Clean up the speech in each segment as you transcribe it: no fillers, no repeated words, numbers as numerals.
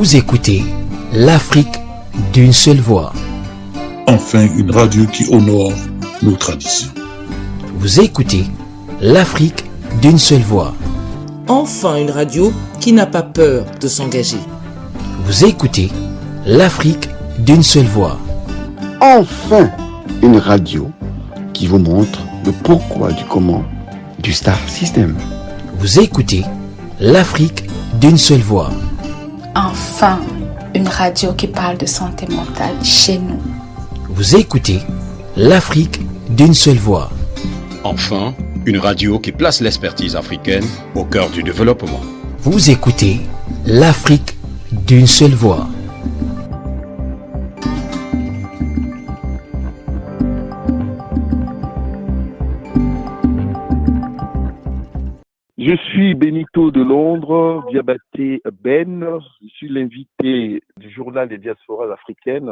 Vous écoutez l'Afrique d'une seule voix. Enfin, une radio qui honore nos traditions. Vous écoutez l'Afrique d'une seule voix. Enfin, une radio qui n'a pas peur de s'engager. Vous écoutez l'Afrique d'une seule voix. Enfin, une radio qui vous montre le pourquoi du comment du Star System. Vous écoutez l'Afrique d'une seule voix. Enfin, une radio qui parle de santé mentale chez nous. Vous écoutez l'Afrique d'une seule voix. Enfin, une radio qui place l'expertise africaine au cœur du développement. Vous écoutez l'Afrique d'une seule voix. Je suis Benito de Londres, Diabaté Ben. Je suis l'invité du journal des diasporas africaines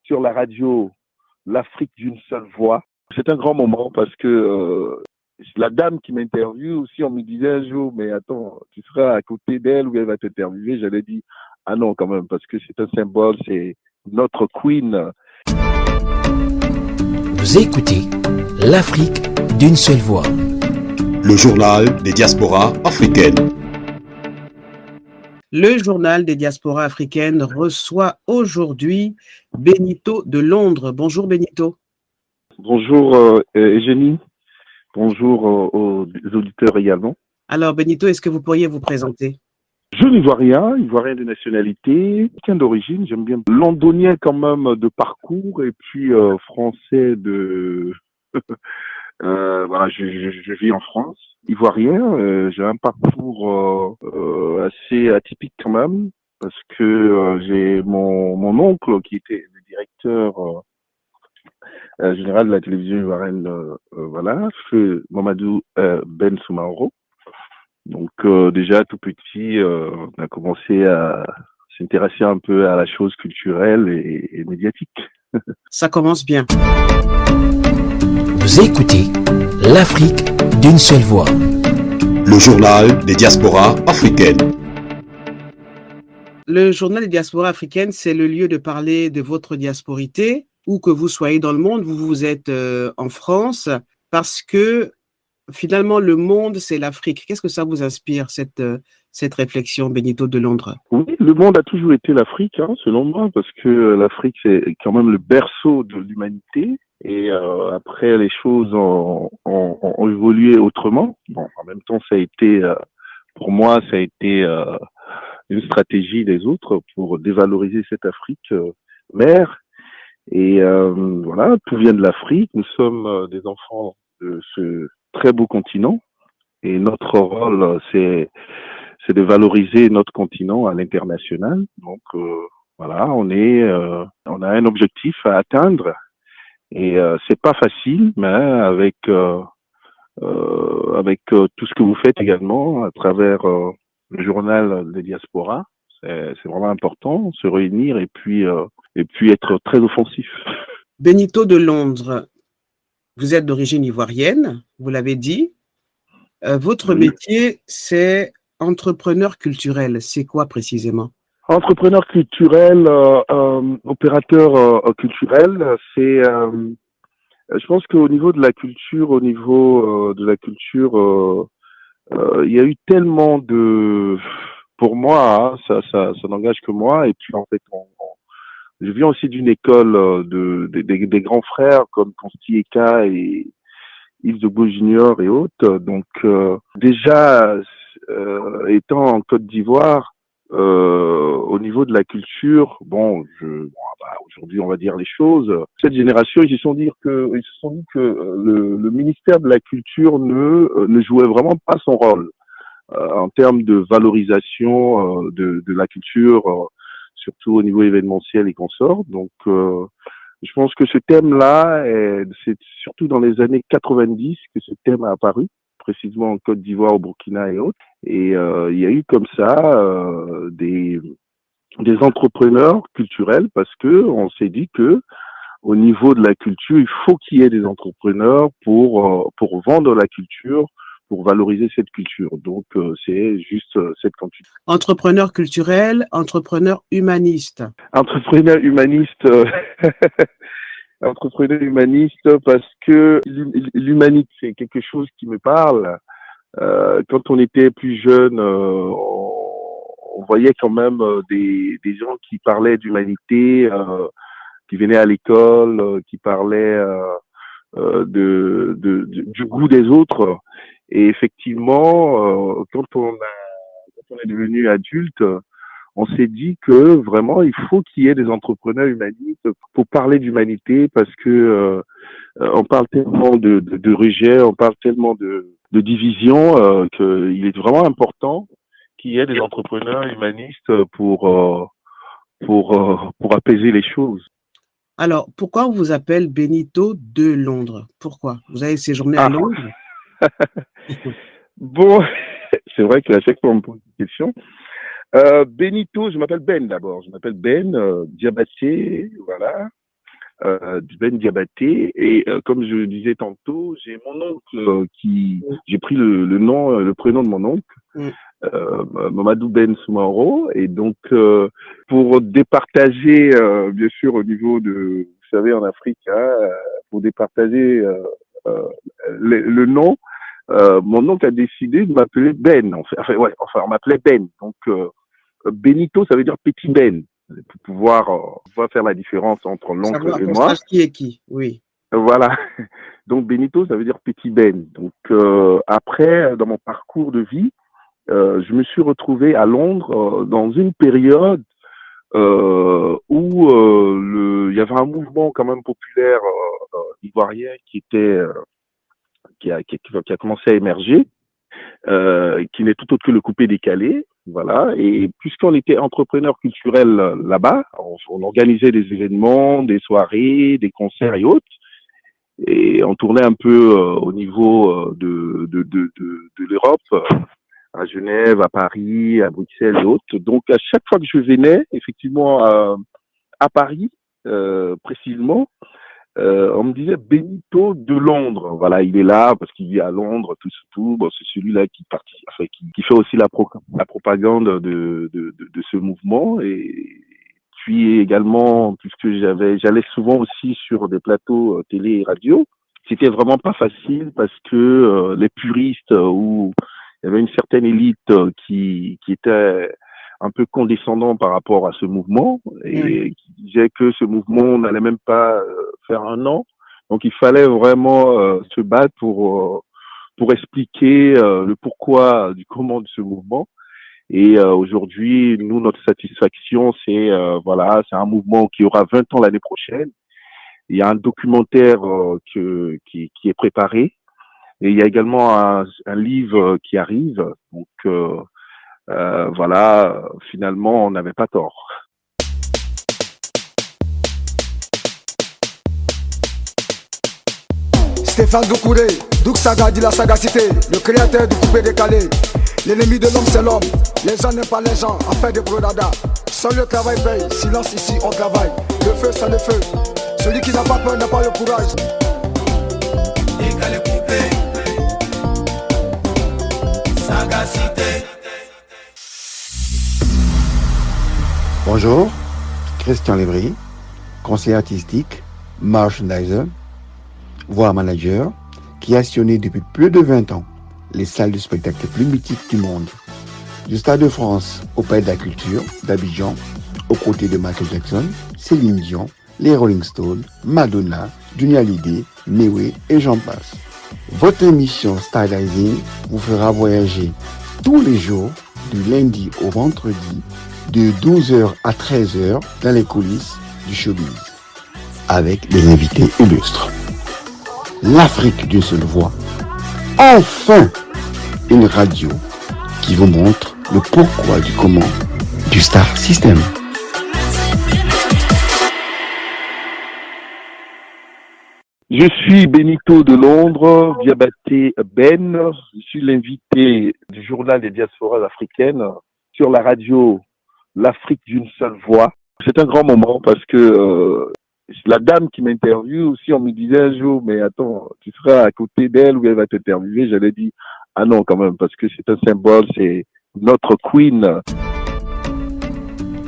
sur la radio L'Afrique d'une seule voix. C'est un grand moment parce que la dame qui m'interviewe aussi, on me disait un jour, mais attends, tu seras à côté d'elle ou elle va t'interviewer. J'allais dire, ah non quand même, parce que c'est un symbole, c'est notre queen. Vous écoutez l'Afrique d'une seule voix. Le journal des diasporas africaines. Le journal des diasporas africaines reçoit aujourd'hui Benito de Londres. Bonjour Benito. Bonjour Eugénie. Bonjour aux auditeurs également. Alors Benito, est-ce que vous pourriez vous présenter? Je Ivoirien de nationalité, d'origine, j'aime bien londonien quand même de parcours et puis français de... voilà, je vis en France, ivoirien. J'ai un parcours assez atypique quand même parce que j'ai mon oncle qui était le directeur général de la télévision ivoirienne, voilà, feu Mamadou Ben Soumaoro. Donc déjà tout petit, on a commencé à s'intéresser un peu à la chose culturelle et médiatique. Ça commence bien. Vous écoutez l'Afrique d'une seule voix. Le journal des diasporas africaines. Le journal des diasporas africaines, c'est le lieu de parler de votre diasporité, où que vous soyez dans le monde, vous êtes en France, parce que finalement le monde, c'est l'Afrique. Qu'est-ce que ça vous inspire, cette réflexion, Benito de Londres? Oui, le monde a toujours été l'Afrique, selon moi, parce que l'Afrique, c'est quand même le berceau de l'humanité. Et après, les choses ont évolué autrement. Bon, en même temps, ça a été, pour moi, ça a été une stratégie des autres pour dévaloriser cette Afrique mère. Et voilà, tout vient de l'Afrique. Nous sommes des enfants de ce très beau continent. Et notre rôle, c'est de valoriser notre continent à l'international. Donc voilà, on a un objectif à atteindre. Et c'est pas facile, mais avec tout ce que vous faites également à travers le journal des diasporas, c'est vraiment important se réunir et puis être très offensif. Benito de Londres, vous êtes d'origine ivoirienne, vous l'avez dit. Votre métier, c'est entrepreneur culturel. C'est quoi précisément? Entrepreneur culturel, opérateur culturel, c'est, je pense qu'au niveau de la culture, il y a eu tellement de, pour moi, ça n'engage que moi. Et puis en fait, je viens aussi d'une école des grands frères comme Consti Eka et Yves de Gaulle Junior et autres. Donc déjà, étant en Côte d'Ivoire. Au niveau de la culture, aujourd'hui on va dire les choses. Cette génération, ils se sont dit que le ministère de la Culture ne jouait vraiment pas son rôle en termes de valorisation de la culture, surtout au niveau événementiel et consorts. Donc, je pense que ce thème-là, c'est surtout dans les années 90 que ce thème a apparu, précisément en Côte d'Ivoire, au Burkina et autres. Et il y a eu comme ça des entrepreneurs culturels parce que on s'est dit que au niveau de la culture, il faut qu'il y ait des entrepreneurs pour vendre la culture, pour valoriser cette culture. Donc, c'est juste cette continuité. Entrepreneur culturel, entrepreneur humaniste. Entrepreneur humaniste, entrepreneur humaniste parce que l'humanité, c'est quelque chose qui me parle. Quand on était plus jeune, on voyait quand même des gens qui parlaient d'humanité, qui venaient à l'école, qui parlaient du goût des autres. Et effectivement, quand on est devenu adulte, on s'est dit que vraiment il faut qu'il y ait des entrepreneurs humanistes pour parler d'humanité, parce que on parle tellement de rejet, on parle tellement de division, qu'il est vraiment important qu'il y ait des entrepreneurs humanistes pour apaiser les choses. Alors, pourquoi on vous appelle Benito de Londres? Pourquoi? Vous avez séjourné à Londres? Bon, c'est vrai qu'à chaque fois on me pose une question. Benito, je m'appelle Ben d'abord. Je m'appelle Ben Diabaté, voilà. Ben Diabaté. Et comme je le disais tantôt, j'ai mon oncle j'ai pris le prénom de mon oncle, Mamadou Ben Soumaro. Et donc, pour départager, bien sûr, au niveau de, vous savez, en Afrique, pour départager le nom, mon oncle a décidé de m'appeler Ben. Enfin, on m'appelait Ben. Donc, Benito, ça veut dire petit Ben, pour pouvoir faire la différence entre l'oncle et moi. Qui est qui, oui. Voilà. Donc, Benito, ça veut dire petit Ben. Donc, après, dans mon parcours de vie, je me suis retrouvé à Londres dans une période où il y avait un mouvement quand même populaire ivoirien qui a commencé à émerger, qui n'est tout autre que le coupé-décalé, voilà. Et puisqu'on était entrepreneur culturel là-bas, on organisait des événements, des soirées, des concerts et autres, et on tournait un peu au niveau de l'Europe, à Genève, à Paris, à Bruxelles et autres. Donc à chaque fois que je venais, effectivement à Paris précisément, on me disait Benito de Londres. Voilà, il est là parce qu'il vit à Londres, tout. Bon, c'est celui-là qui fait aussi la propagande de ce mouvement. Et puis également, puisque j'allais souvent aussi sur des plateaux télé et radio, c'était vraiment pas facile parce que les puristes, où il y avait une certaine élite qui était un peu condescendant par rapport à ce mouvement et qui disait que ce mouvement n'allait même pas faire un an. Donc il fallait vraiment se battre pour expliquer le pourquoi du comment de ce mouvement. Et aujourd'hui, nous, notre satisfaction, c'est c'est un mouvement qui aura 20 ans l'année prochaine. Il y a un documentaire qui est préparé, et il y a également un livre qui arrive. Donc finalement, on n'avait pas tort. Stéphane Doucouré, Douk Saga dit la sagacité, le créateur du coupé décalé. L'ennemi de l'homme c'est l'homme, les gens n'aiment pas les gens, affaire de brodada. Seul le travail paye, silence ici on travaille. Le feu c'est le feu, celui qui n'a pas peur n'a pas le courage. Décalé coupé, sagacité. Bonjour, Christian Lévry, conseiller artistique, merchandiser, voire manager, qui a sillonné depuis plus de 20 ans les salles de spectacle les plus mythiques du monde. Du Stade de France au Palais de la Culture d'Abidjan, aux côtés de Michael Jackson, Céline Dion, les Rolling Stones, Madonna, Johnny Hallyday, Neway et j'en passe. Votre émission Stylising vous fera voyager tous les jours, du lundi au vendredi, de 12h à 13h dans les coulisses du showbiz, avec des invités illustres. L'Afrique d'une seule voix. Enfin, une radio qui vous montre le pourquoi du comment du Star System. Je suis Benito de Londres, Diabaté Ben. Je suis l'invité du journal des diasporas africaines sur la radio L'Afrique d'une seule voix. C'est un grand moment parce que la dame qui m'interviewe aussi, on me disait un jour, mais attends, tu seras à côté d'elle ou elle va t'interviewer. J'allais dire, ah non, quand même, parce que c'est un symbole, c'est notre queen.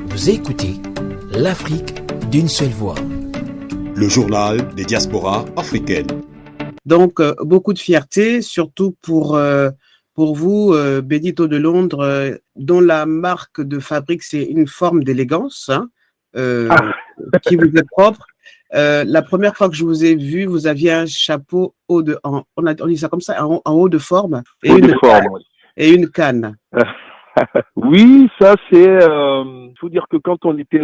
Vous écoutez l'Afrique d'une seule voix. Le journal des diasporas africaines. Donc, beaucoup de fierté, surtout pour vous, Benito de Londres, dont la marque de fabrique, c'est une forme d'élégance, hein, qui vous est propre. La première fois que je vous ai vu, vous aviez un chapeau on dit ça comme ça, en haut de forme, et une canne. Oui, ça c'est. Faut dire que quand on était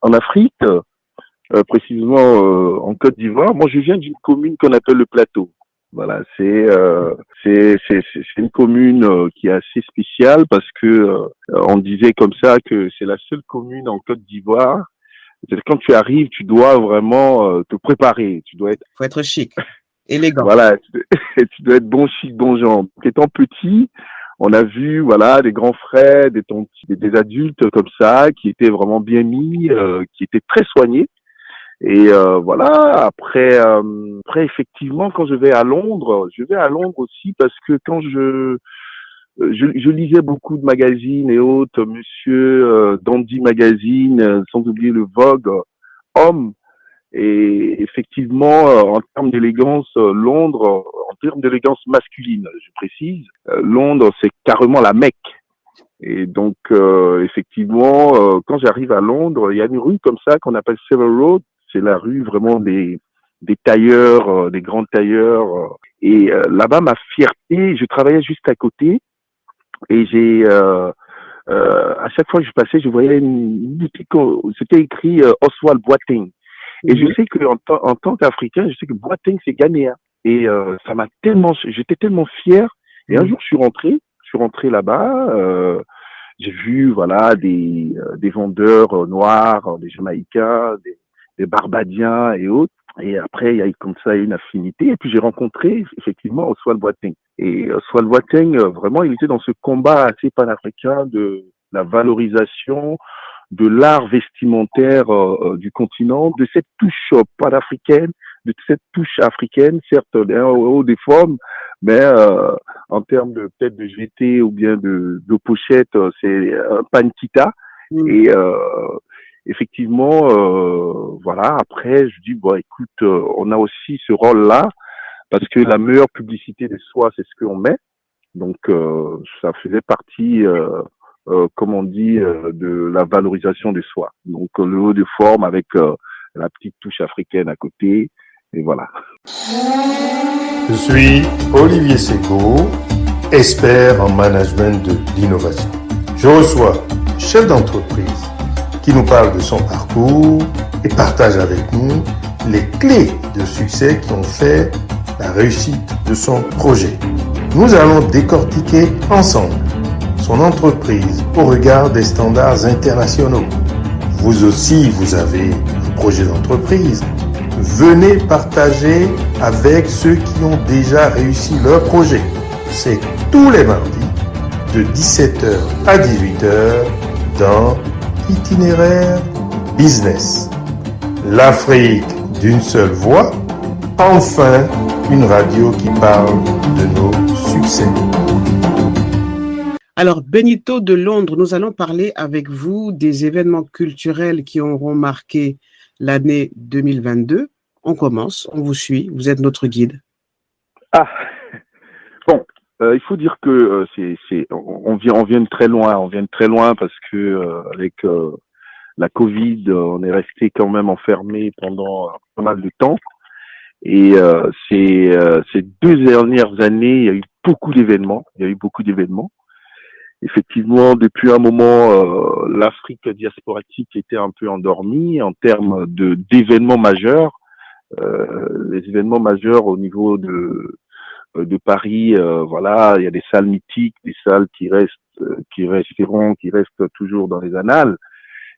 en Afrique, précisément en Côte d'Ivoire, moi je viens d'une commune qu'on appelle le Plateau. Voilà, c'est une commune qui est assez spéciale parce que on disait comme ça que c'est la seule commune en Côte d'Ivoire. C'est-à-dire, quand tu arrives, tu dois vraiment te préparer. Faut être chic, élégant. Voilà, tu dois être bon chic, bon genre. Étant petit, on a vu voilà des grands frères, des adultes comme ça qui étaient vraiment bien mis, qui étaient très soignés. Et voilà. Après effectivement, quand je vais à Londres aussi parce que quand je lisais beaucoup de magazines et autres, Monsieur Dandy Magazine, sans oublier le Vogue Homme. Et effectivement, en termes d'élégance, Londres, en termes d'élégance masculine, je précise, Londres, c'est carrément la Mecque. Et donc, effectivement, quand j'arrive à Londres, il y a une rue comme ça qu'on appelle Savile Road. C'est la rue vraiment des tailleurs, des grands tailleurs. Et là-bas, ma fierté, je travaillais juste à côté. Et j'ai, à chaque fois que je passais, je voyais une boutique, c'était écrit Oswald Boateng. Et je sais que en tant qu'Africain, je sais que Boateng c'est ghanéen. Et j'étais tellement fier. Et un jour, je suis rentré là-bas. J'ai vu voilà des vendeurs noirs, des Jamaïcains, des Barbadiens et autres. Et après, il y a eu comme ça une affinité. Et puis j'ai rencontré effectivement Oswald Boateng. Et Oswald Boateng, vraiment, il était dans ce combat assez panafricain de la valorisation de l'art vestimentaire du continent, de cette touche panafricaine, de cette touche africaine, certes au haut des formes, mais en termes de peut-être de GT ou bien de pochette, c'est un pankita. Et effectivement, voilà. Après, je dis bon, écoute, on a aussi ce rôle-là parce que la meilleure publicité de soi, c'est ce qu'on met. Donc, ça faisait partie. Comme on dit, de la valorisation de soi. Donc, le haut de forme avec la petite touche africaine à côté, et voilà. Je suis Olivier Seco, expert en management de l'innovation. Je reçois un chef d'entreprise qui nous parle de son parcours et partage avec nous les clés de succès qui ont fait la réussite de son projet. Nous allons décortiquer ensemble son entreprise au regard des standards internationaux. Vous aussi, vous avez un projet d'entreprise. Venez partager avec ceux qui ont déjà réussi leur projet. C'est tous les mardis de 17h à 18h dans Itinéraire Business. L'Afrique d'une seule voix. Enfin, une radio qui parle de nos succès. Alors, Benito de Londres, nous allons parler avec vous des événements culturels qui auront marqué l'année 2022. On commence, on vous suit, vous êtes notre guide. Ah, bon, il faut dire que on vient de très loin, parce que avec la Covid, on est resté quand même enfermé pendant pas mal de temps. Et ces 2 dernières années, il y a eu beaucoup d'événements. Effectivement, depuis un moment, l'Afrique diasporatique était un peu endormie en termes d'événements majeurs. Les événements majeurs au niveau de Paris, voilà, il y a des salles mythiques, des salles qui restent toujours dans les annales.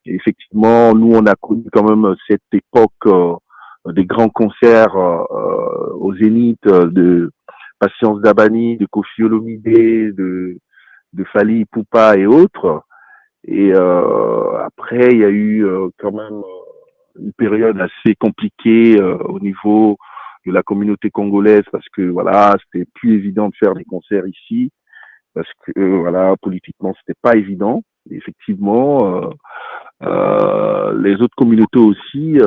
Et effectivement, nous, on a connu quand même cette époque des grands concerts au Zénith de Patience Dabani, de Koffi Olomidé, de Fally Ipupa et autres. Et après, il y a eu quand même une période assez compliquée au niveau de la communauté congolaise parce que voilà, c'était plus évident de faire des concerts ici parce que voilà, politiquement, c'était pas évident. Et effectivement, les autres communautés aussi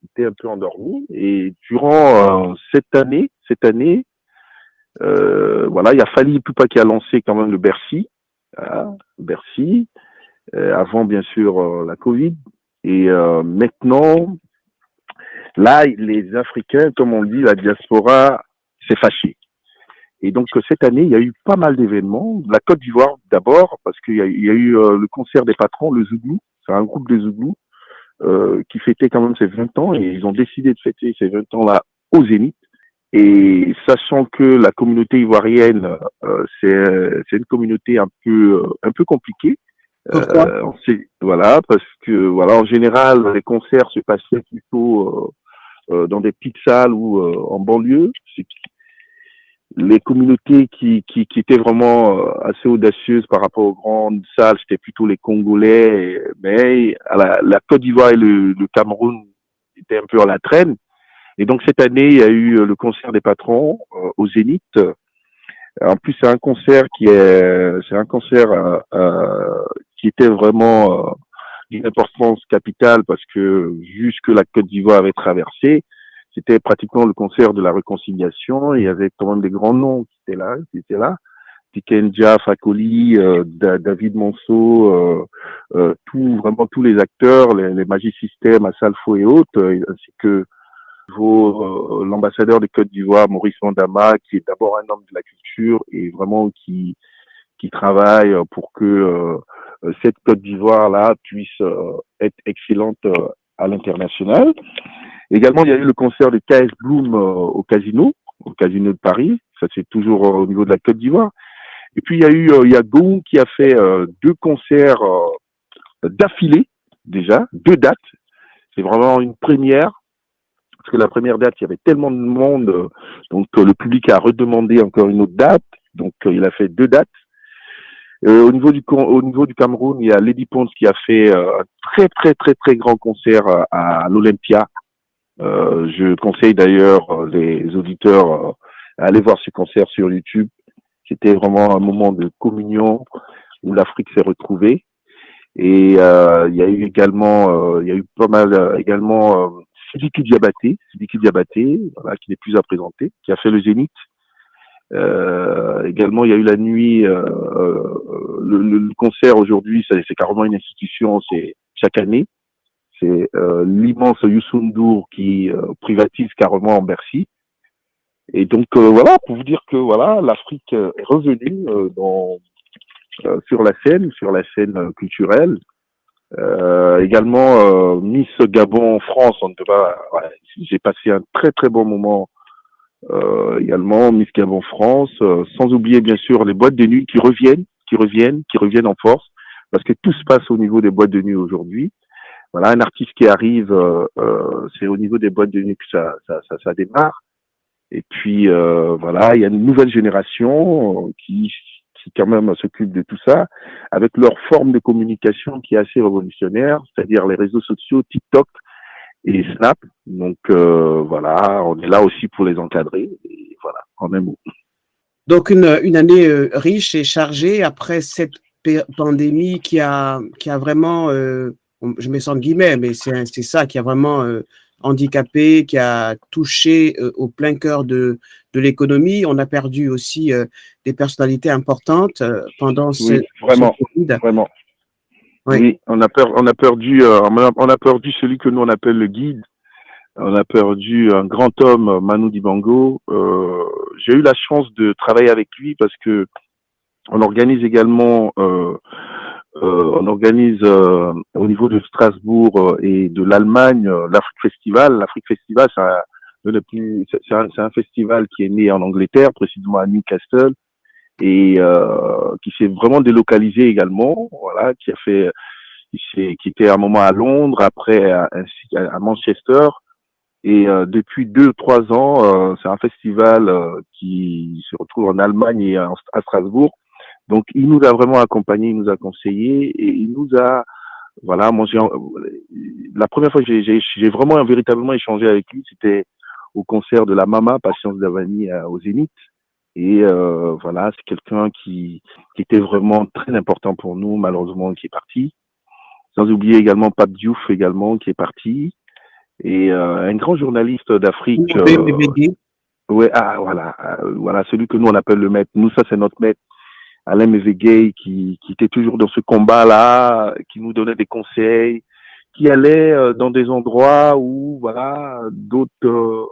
étaient un peu endormies. Et durant cette année, voilà, il y a Fally Ipupa qui a lancé quand même le Bercy, Bercy, avant bien sûr la Covid. Et maintenant, là, les Africains, comme on dit, la diaspora s'est fâchée. Et donc cette année, il y a eu pas mal d'événements. La Côte d'Ivoire d'abord, parce qu'il y a eu le concert des patrons, le Zouglou. C'est un groupe de Zouglou qui fêtait quand même ses 20 ans et ils ont décidé de fêter ces 20 ans-là au Zénith. Et sachant que la communauté ivoirienne, c'est une communauté un peu compliquée. Voilà, parce que voilà, en général, les concerts se passaient plutôt dans des petites salles ou en banlieue. Les communautés qui étaient vraiment assez audacieuses par rapport aux grandes salles, c'était plutôt les Congolais, mais la Côte d'Ivoire et le Cameroun étaient un peu à la traîne. Et donc cette année, il y a eu le concert des patrons au Zénith. En plus, c'est un concert qui était vraiment d'une importance capitale parce que vu ce que la Côte d'Ivoire avait traversé, c'était pratiquement le concert de la réconciliation. Il y avait quand même des grands noms qui étaient là. Tikenja, Fakoli, David Monceau, vraiment tous les acteurs, les Magic System, Assalfo et autres, ainsi que l'ambassadeur de Côte d'Ivoire, Maurice Mandama, qui est d'abord un homme de la culture et vraiment qui travaille pour que cette Côte d'Ivoire-là puisse être excellente à l'international. Également, il y a eu le concert de KS Bloom au casino de Paris. Ça, c'est toujours au niveau de la Côte d'Ivoire. Et puis, il y a Goung qui a fait 2 concerts d'affilée, déjà, 2 dates. C'est vraiment une première. Parce que la première date, il y avait tellement de monde, donc le public a redemandé encore une autre date. Donc, il a fait 2 dates. Au niveau du Cameroun, il y a Lady Pons qui a fait un très, très, très, très grand concert à l'Olympia. Je conseille d'ailleurs les auditeurs à aller voir ce concert sur YouTube. C'était vraiment un moment de communion où l'Afrique s'est retrouvée. Et il y a eu également, Sidiki Diabaté, voilà, qui n'est plus à présenter, qui a fait le Zénith. Également, il y a eu la nuit, le concert aujourd'hui, c'est carrément une institution, c'est chaque année. C'est l'immense Youssou N'Dour qui privatise carrément en Bercy. Et donc voilà, pour vous dire que voilà, l'Afrique est revenue sur la scène culturelle. Également Miss Gabon France, j'ai passé un très très bon moment également Miss Gabon France, sans oublier bien sûr les boîtes de nuit qui reviennent en force, parce que tout se passe au niveau des boîtes de nuit aujourd'hui. Voilà, un artiste qui arrive, c'est au niveau des boîtes de nuit que ça démarre. Et puis voilà, il y a une nouvelle génération qui quand même s'occupe de tout ça, avec leur forme de communication qui est assez révolutionnaire, c'est-à-dire les réseaux sociaux, TikTok et Snap. Donc voilà, on est là aussi pour les encadrer. Et voilà, en un mot. Donc une année riche et chargée après cette pandémie qui a vraiment, je mets ça en guillemets, mais c'est ça qui a vraiment handicapé, qui a touché au plein cœur de l'économie. On a perdu aussi des personnalités importantes pendant ce Covid. Vraiment. Oui. Oui, on a perdu celui que nous on appelle le guide. On a perdu un grand homme, Manu Dibango. J'ai eu la chance de travailler avec lui parce que on organise également au niveau de Strasbourg et de l'Allemagne l'Afrique Festival. L'Afrique Festival, c'est un festival qui est né en Angleterre, précisément à Newcastle, et qui s'est vraiment délocalisé également. Voilà, qui était à un moment à Londres, après à Manchester. Et depuis 2-3 ans, c'est un festival qui se retrouve en Allemagne et à Strasbourg. Donc, il nous a vraiment accompagnés, il nous a conseillés et il nous a, voilà, moi, la première fois que j'ai vraiment véritablement échangé avec lui, c'était au concert de la Mama, Patience Davani au Zénith. Et voilà, c'est quelqu'un qui était vraiment très important pour nous, malheureusement, qui est parti. Sans oublier également Pape Diouf également, qui est parti. Et un grand journaliste d'Afrique. Ouais, voilà, celui que nous on appelle le maître. Nous, ça c'est notre maître, Alain Mévégué, qui était toujours dans ce combat-là, qui nous donnait des conseils, qui allait dans des endroits où, voilà, d'autres,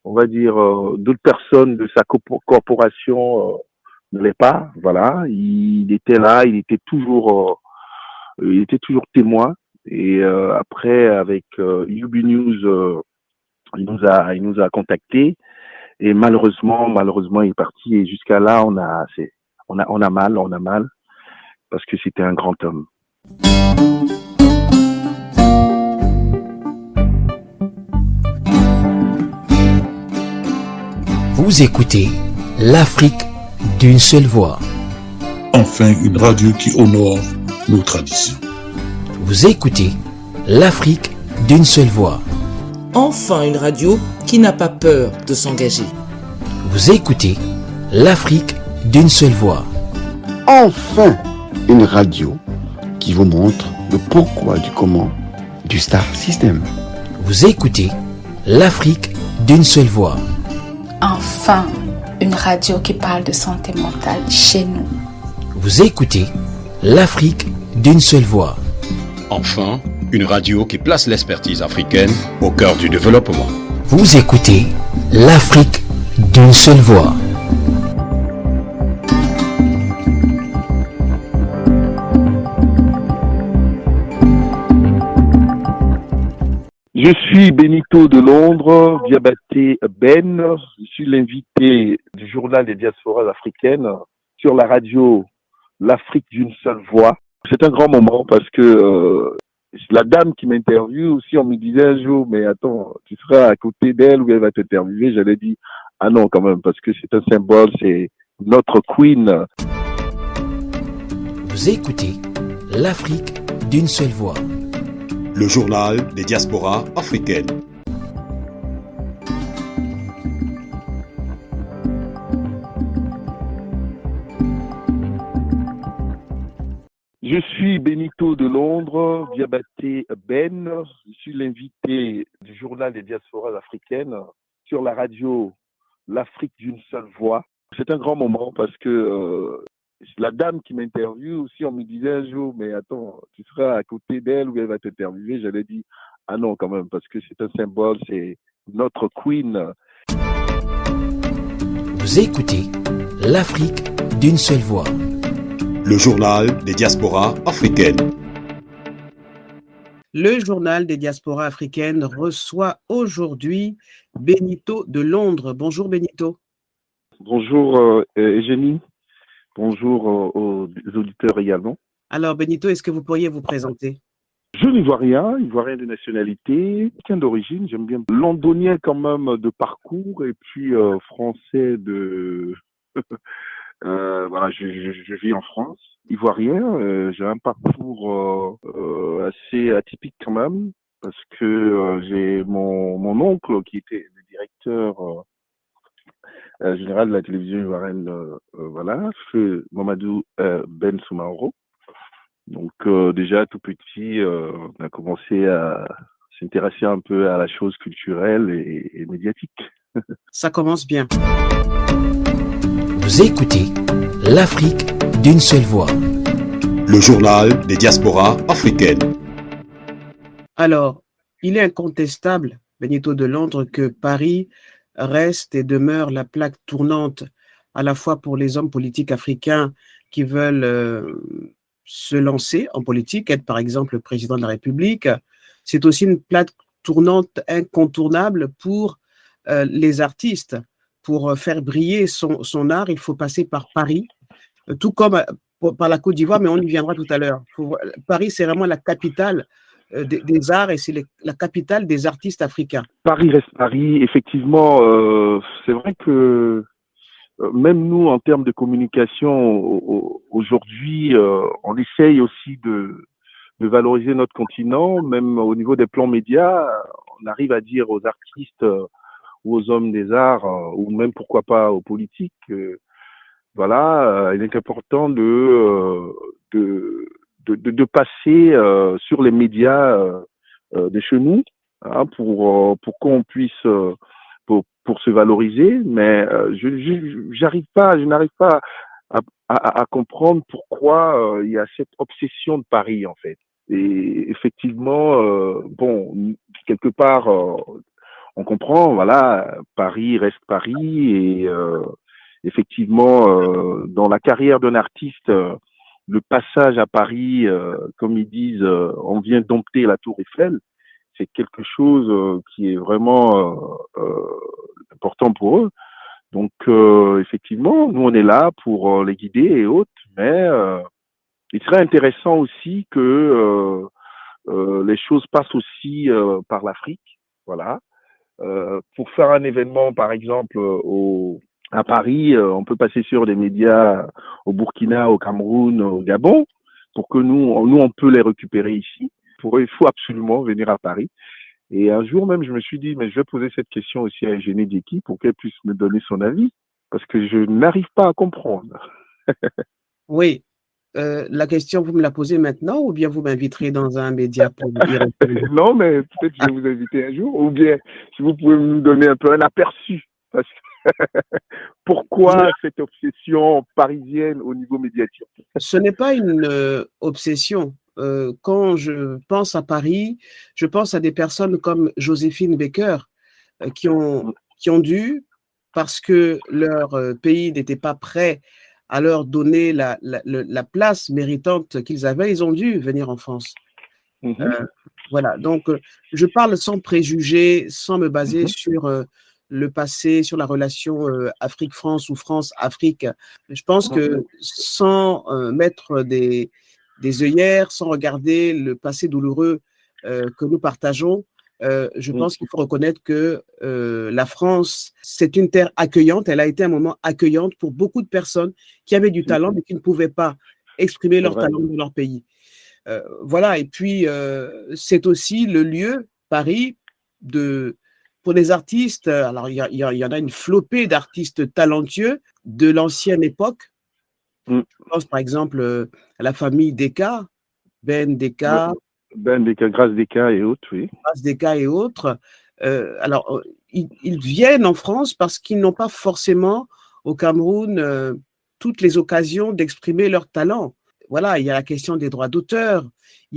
on va dire, d'autres personnes de sa corporation n'allaient pas. Voilà, il était là, il était toujours témoin. Et après, avec UB News, il nous a contactés. Et malheureusement, il est parti. Et jusqu'à là, on a mal, parce que c'était un grand homme. Vous écoutez l'Afrique d'une seule voix. Enfin, une radio qui honore nos traditions. Vous écoutez l'Afrique d'une seule voix. Enfin une radio qui n'a pas peur de s'engager. Vous écoutez l'Afrique d'une seule voix. Enfin, une radio qui vous montre le pourquoi du comment du Star System. Vous écoutez l'Afrique d'une seule voix. Enfin, une radio qui parle de santé mentale chez nous. Vous écoutez l'Afrique d'une seule voix. Enfin, une radio qui place l'expertise africaine au cœur du développement. Vous écoutez l'Afrique d'une seule voix. Je suis Benito de Londres, Diabaté Ben. Je suis l'invité du journal des diasporas africaines sur la radio L'Afrique d'une seule voix. C'est un grand moment parce que la dame qui m'interviewe aussi, on me disait un jour, mais attends, tu seras à côté d'elle ou elle va t'interviewer. J'allais dire, ah non quand même, parce que c'est un symbole, c'est notre queen. Vous écoutez l'Afrique d'une seule voix. Le journal des diasporas africaines. Je suis Benito de Londres, Diabaté Ben. Je suis l'invité du journal des diasporas africaines sur la radio L'Afrique d'une seule voix. C'est un grand moment parce que la dame qui m'interviewe aussi, on me disait un jour, mais attends, tu seras à côté d'elle ou elle va t'interviewer. J'allais dire, ah non quand même, parce que c'est un symbole, c'est notre queen. Vous écoutez l'Afrique d'une seule voix. Le journal des diasporas africaines. Le journal des diasporas africaines reçoit aujourd'hui Benito de Londres. Bonjour Benito. Bonjour Eugénie. Bonjour aux auditeurs également. Alors Benito, est-ce que vous pourriez vous présenter? Je ivoirien de nationalité, quelqu'un d'origine, j'aime bien londonien quand même de parcours et puis français de... voilà, je vis en France, ivoirien. J'ai un parcours assez atypique quand même parce que j'ai mon oncle qui était le directeur général de la télévision ivoirienne, voilà, feu Mamadou Ben Soumaoro. Donc déjà tout petit, on a commencé à s'intéresser un peu à la chose culturelle et médiatique. Ça commence bien. Vous écoutez l'Afrique d'une seule voix. Le journal des diasporas africaines. Alors, il est incontestable, Benito de Londres, que Paris reste et demeure la plaque tournante à la fois pour les hommes politiques africains qui veulent se lancer en politique, être par exemple le président de la République. C'est aussi une plaque tournante incontournable pour les artistes. Pour faire briller son art, il faut passer par Paris, tout comme par la Côte d'Ivoire, mais on y viendra tout à l'heure. Paris, c'est vraiment la capitale des arts et c'est la capitale des artistes africains. Paris reste Paris. Effectivement, c'est vrai que même nous, en termes de communication, aujourd'hui, on essaye aussi de valoriser notre continent, même au niveau des plans médias. On arrive à dire aux artistes ou aux hommes des arts, ou même pourquoi pas aux politiques, voilà, il est important de passer sur les médias de chez nous, hein, pour qu'on puisse pour se valoriser, mais je n'arrive pas à comprendre pourquoi il y a cette obsession de Paris en fait. Et effectivement, bon, quelque part, on comprend, voilà, Paris reste Paris et effectivement, dans la carrière d'un artiste, le passage à Paris, comme ils disent, on vient dompter la Tour Eiffel, c'est quelque chose qui est vraiment important pour eux. Donc, effectivement, nous, on est là pour les guider et autres, mais il serait intéressant aussi que les choses passent aussi par l'Afrique, voilà. Pour faire un événement, par exemple, à Paris, on peut passer sur des médias au Burkina, au Cameroun, au Gabon, pour que nous, on peut les récupérer ici. Pour eux, il faut absolument venir à Paris. Et un jour même, je me suis dit, mais je vais poser cette question aussi à Eugénie Dieki pour qu'elle puisse me donner son avis, parce que je n'arrive pas à comprendre. Oui. La question, vous me la posez maintenant ou bien vous m'inviterez dans un média pour y répondre? Non, mais peut-être je vais vous inviter un jour, ou bien si vous pouvez me donner un peu un aperçu. Parce que pourquoi cette obsession parisienne au niveau médiatique? Ce n'est pas une obsession. Quand je pense à Paris, je pense à des personnes comme Joséphine Baker qui ont dû, parce que leur pays n'était pas prêt à leur donner la place méritante qu'ils avaient, ils ont dû venir en France. Voilà, donc je parle sans préjugés, sans me baser sur le passé, sur la relation Afrique-France ou France-Afrique. Je pense que sans mettre des œillères, sans regarder le passé douloureux que nous partageons, je pense qu'il faut reconnaître que la France, c'est une terre accueillante. Elle a été un moment accueillante pour beaucoup de personnes qui avaient du talent, mais qui ne pouvaient pas exprimer leur talent dans leur pays. Voilà, et puis c'est aussi le lieu, Paris, pour les artistes. Alors, il y en a une flopée d'artistes talentueux de l'ancienne époque. Je pense par exemple à la famille Decca, Ben Decca. Ben Decca, Grâce Decca et autres, oui. Grâce Decca et autres. Alors, ils viennent en France parce qu'ils n'ont pas forcément au Cameroun toutes les occasions d'exprimer leur talent. Voilà, il y a la question des droits d'auteur.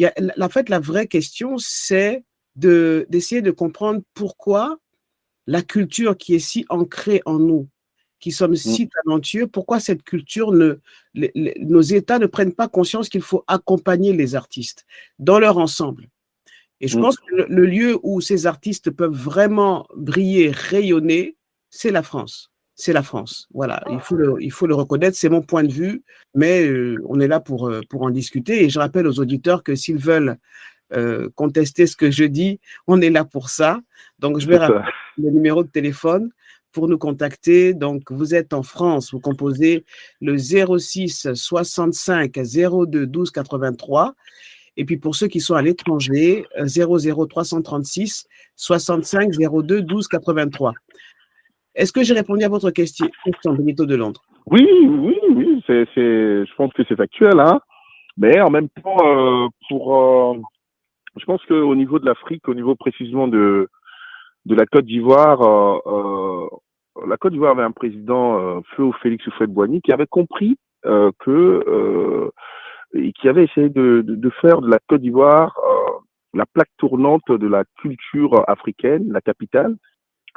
En fait, la vraie question, c'est d'essayer de comprendre pourquoi la culture qui est si ancrée en nous, qui sommes si talentueux, pourquoi cette culture, nos États ne prennent pas conscience qu'il faut accompagner les artistes dans leur ensemble. Et je pense que le lieu où ces artistes peuvent vraiment briller, rayonner, c'est la France. C'est la France. Voilà, il faut le reconnaître, c'est mon point de vue, mais on est là pour en discuter. Et je rappelle aux auditeurs que s'ils veulent contester ce que je dis, on est là pour ça. Donc, je vais rappeler le numéro de téléphone pour nous contacter. Donc, vous êtes en France, vous composez le 06 65 02 12 83. Et puis, pour ceux qui sont à l'étranger, 00 336 65 02 12 83. Est-ce que j'ai répondu à votre question, Benito de Londres? Oui, je pense que c'est actuel, hein. Mais en même temps, je pense qu'au niveau de l'Afrique, au niveau précisément de la Côte d'Ivoire, la Côte d'Ivoire avait un président, Feu Félix Houphouët-Boigny, qui avait compris et qui avait essayé de faire de la Côte d'Ivoire la plaque tournante de la culture africaine, la capitale.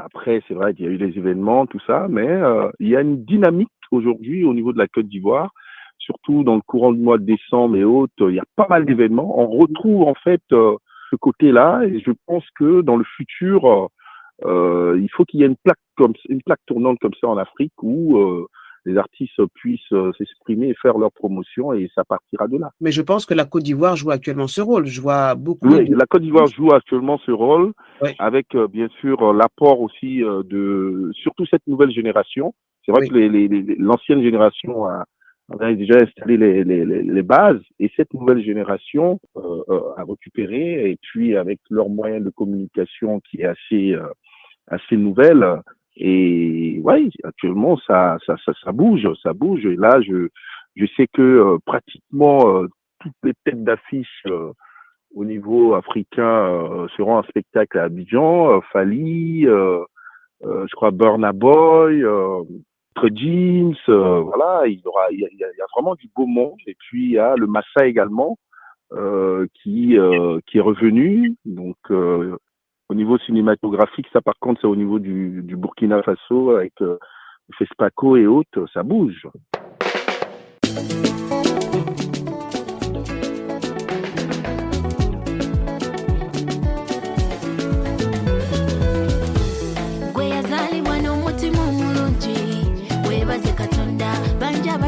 Après, c'est vrai qu'il y a eu les événements, tout ça, mais il y a une dynamique aujourd'hui au niveau de la Côte d'Ivoire, surtout dans le courant du mois de décembre et autres. Il y a pas mal d'événements. On retrouve en fait ce côté-là, et je pense que dans le futur, il faut qu'il y ait une plaque tournante comme ça en Afrique où les artistes puissent s'exprimer et faire leur promotion, et ça partira de là. Mais je pense que la Côte d'Ivoire joue actuellement ce rôle. Je vois beaucoup. Oui, la Côte d'Ivoire joue actuellement ce rôle, oui, avec bien sûr l'apport aussi de surtout cette nouvelle génération. C'est vrai oui, que l'ancienne génération avait déjà installé les bases, et cette nouvelle génération a récupéré, et puis avec leurs moyens de communication qui est assez nouvelle. Et ouais, actuellement ça bouge. Et là, je sais que pratiquement toutes les têtes d'affiche au niveau africain seront en spectacle à Abidjan. Fally, je crois Burna Boy, Jeans, voilà, il y a vraiment du beau monde. Et puis il y a le Massa également qui est revenu. Donc au niveau cinématographique, ça par contre c'est au niveau du Burkina Faso avec Fespaco et autres, ça bouge.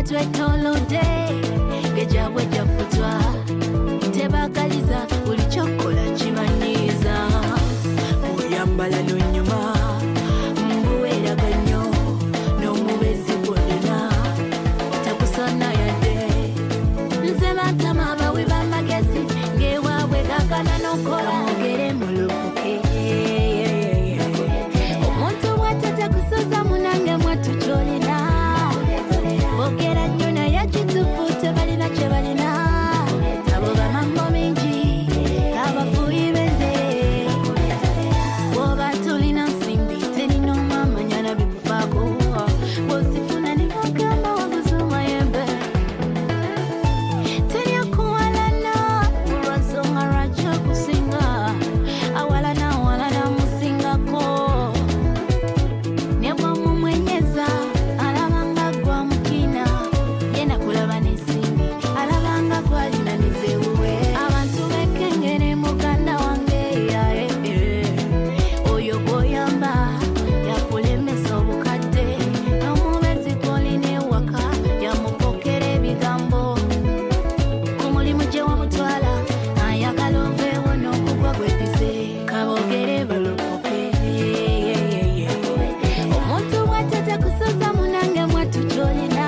Twetolodde ngejabwe jafutwa tebagaliza buli kyokola kibanyiiza oyambala n'onyuma mbuweeraga nnyo n'omubezi gwolina takusona yadde nze bantama abawi b'amagezi ng'ewaabwe gagana n'okola kamogere mulupuke omuntu bw'atata kusoza munange mwattu kyolina bogera nnyo naye kituufu tebalina kye balina abo bamambo mingi abafuuyi b'ente bw'oba tulina nsimbi terina omwamanya na bikufaako bw'ozifuna ne bagamba wabuzuma yembe teri okuwalana olwa nsonga lwaki okusinga awalana musingako ne bw'omumwenyeza alabanga gwa mukina yena kulaba n'ensimbi alabanga gwalina nizewuwe abantu bekengere muganda wange oyo gw'oyamba yakulemesa obukadde n'omubezi gw'olina ewaka yamupokera ebigambo ku mulimu gye wamutwala ayagala oveewo n'okugwa gwedize kabogere balokoke omuntu bw'atata kusoza munange mwattu kyolina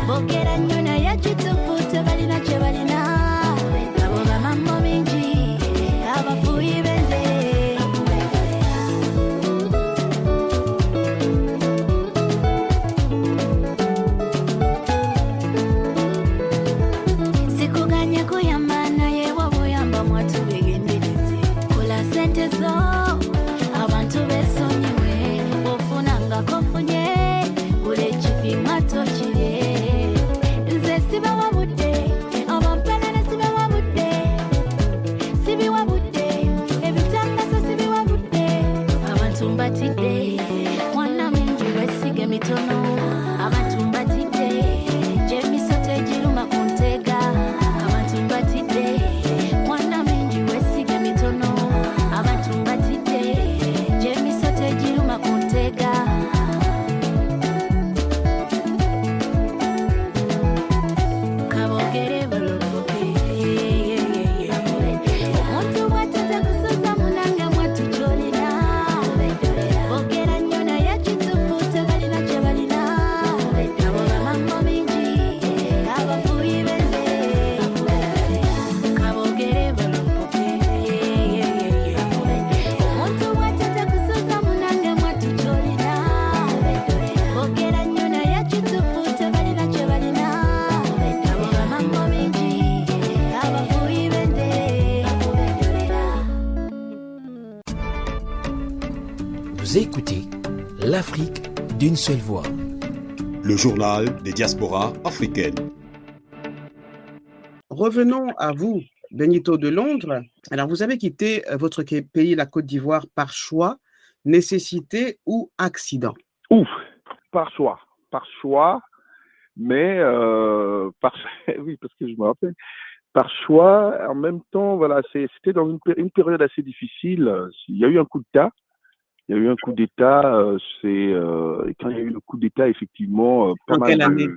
bogera nnyo naye kituufu tebalina kye balina abo bamambo mingi abafuuyi b'ente sikuganye kuyamba naye waba oyamba mwattu begendereze kola sente zo abantu besonyiwe ofunangako funye buli ekipima tokirye nze sibawabudde abampanana sibawabudde sibiwabudde ebitangasa sibiwabudde abantu mbatidde mwana mingi wesige mitono abantu mbatidde gyemisoto egiruma ku ntega abantu mbatidde mwana mingi wesige mitono abantu mbatidde gyemisoto egiruma ku ntega kabogere balokoke omuntu bw'atata kusoza munange mwattu kyolina bogera nnyo naye kituufu tebalina kye balina abo bamambo mingi abafuuyi b'ente kabogere balokoke omuntu bw'atata kusoza munange mwattu kyolina bogera nnyo naye kituufu tebalina kye balina abo bamambo mingi abafuuyi b'ente Vous écoutez l'Afrique d'une seule voix. Le journal des diasporas africaines. Revenons à vous, Benito de Londres. Alors, vous avez quitté votre pays, la Côte d'Ivoire, par choix, nécessité ou accident? Ouf, par choix, mais oui, parce que je me rappelle, par choix, en même temps, voilà, c'était dans une période assez difficile. Il y a eu un coup d'État Il y a eu un coup d'État. Quand il y a eu le coup d'État, effectivement, pas En mal quelle année?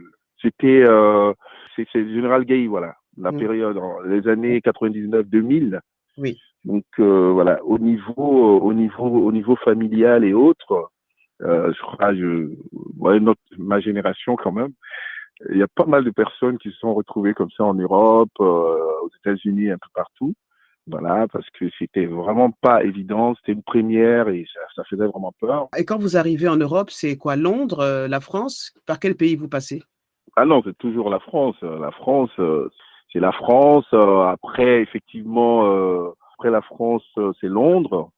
C'était c'est le général Gaye, voilà, la période, les années 99-2000. Oui. Donc voilà, au niveau familial et autres, je crois, ma génération quand même, il y a pas mal de personnes qui se sont retrouvées comme ça en Europe, aux États-Unis, un peu partout. Voilà, parce que c'était vraiment pas évident, c'était une première et ça faisait vraiment peur. Et quand vous arrivez en Europe, c'est quoi, Londres, la France? Par quel pays vous passez? Ah non, c'est toujours la France. La France, c'est la France. Après, effectivement, après la France, c'est Londres.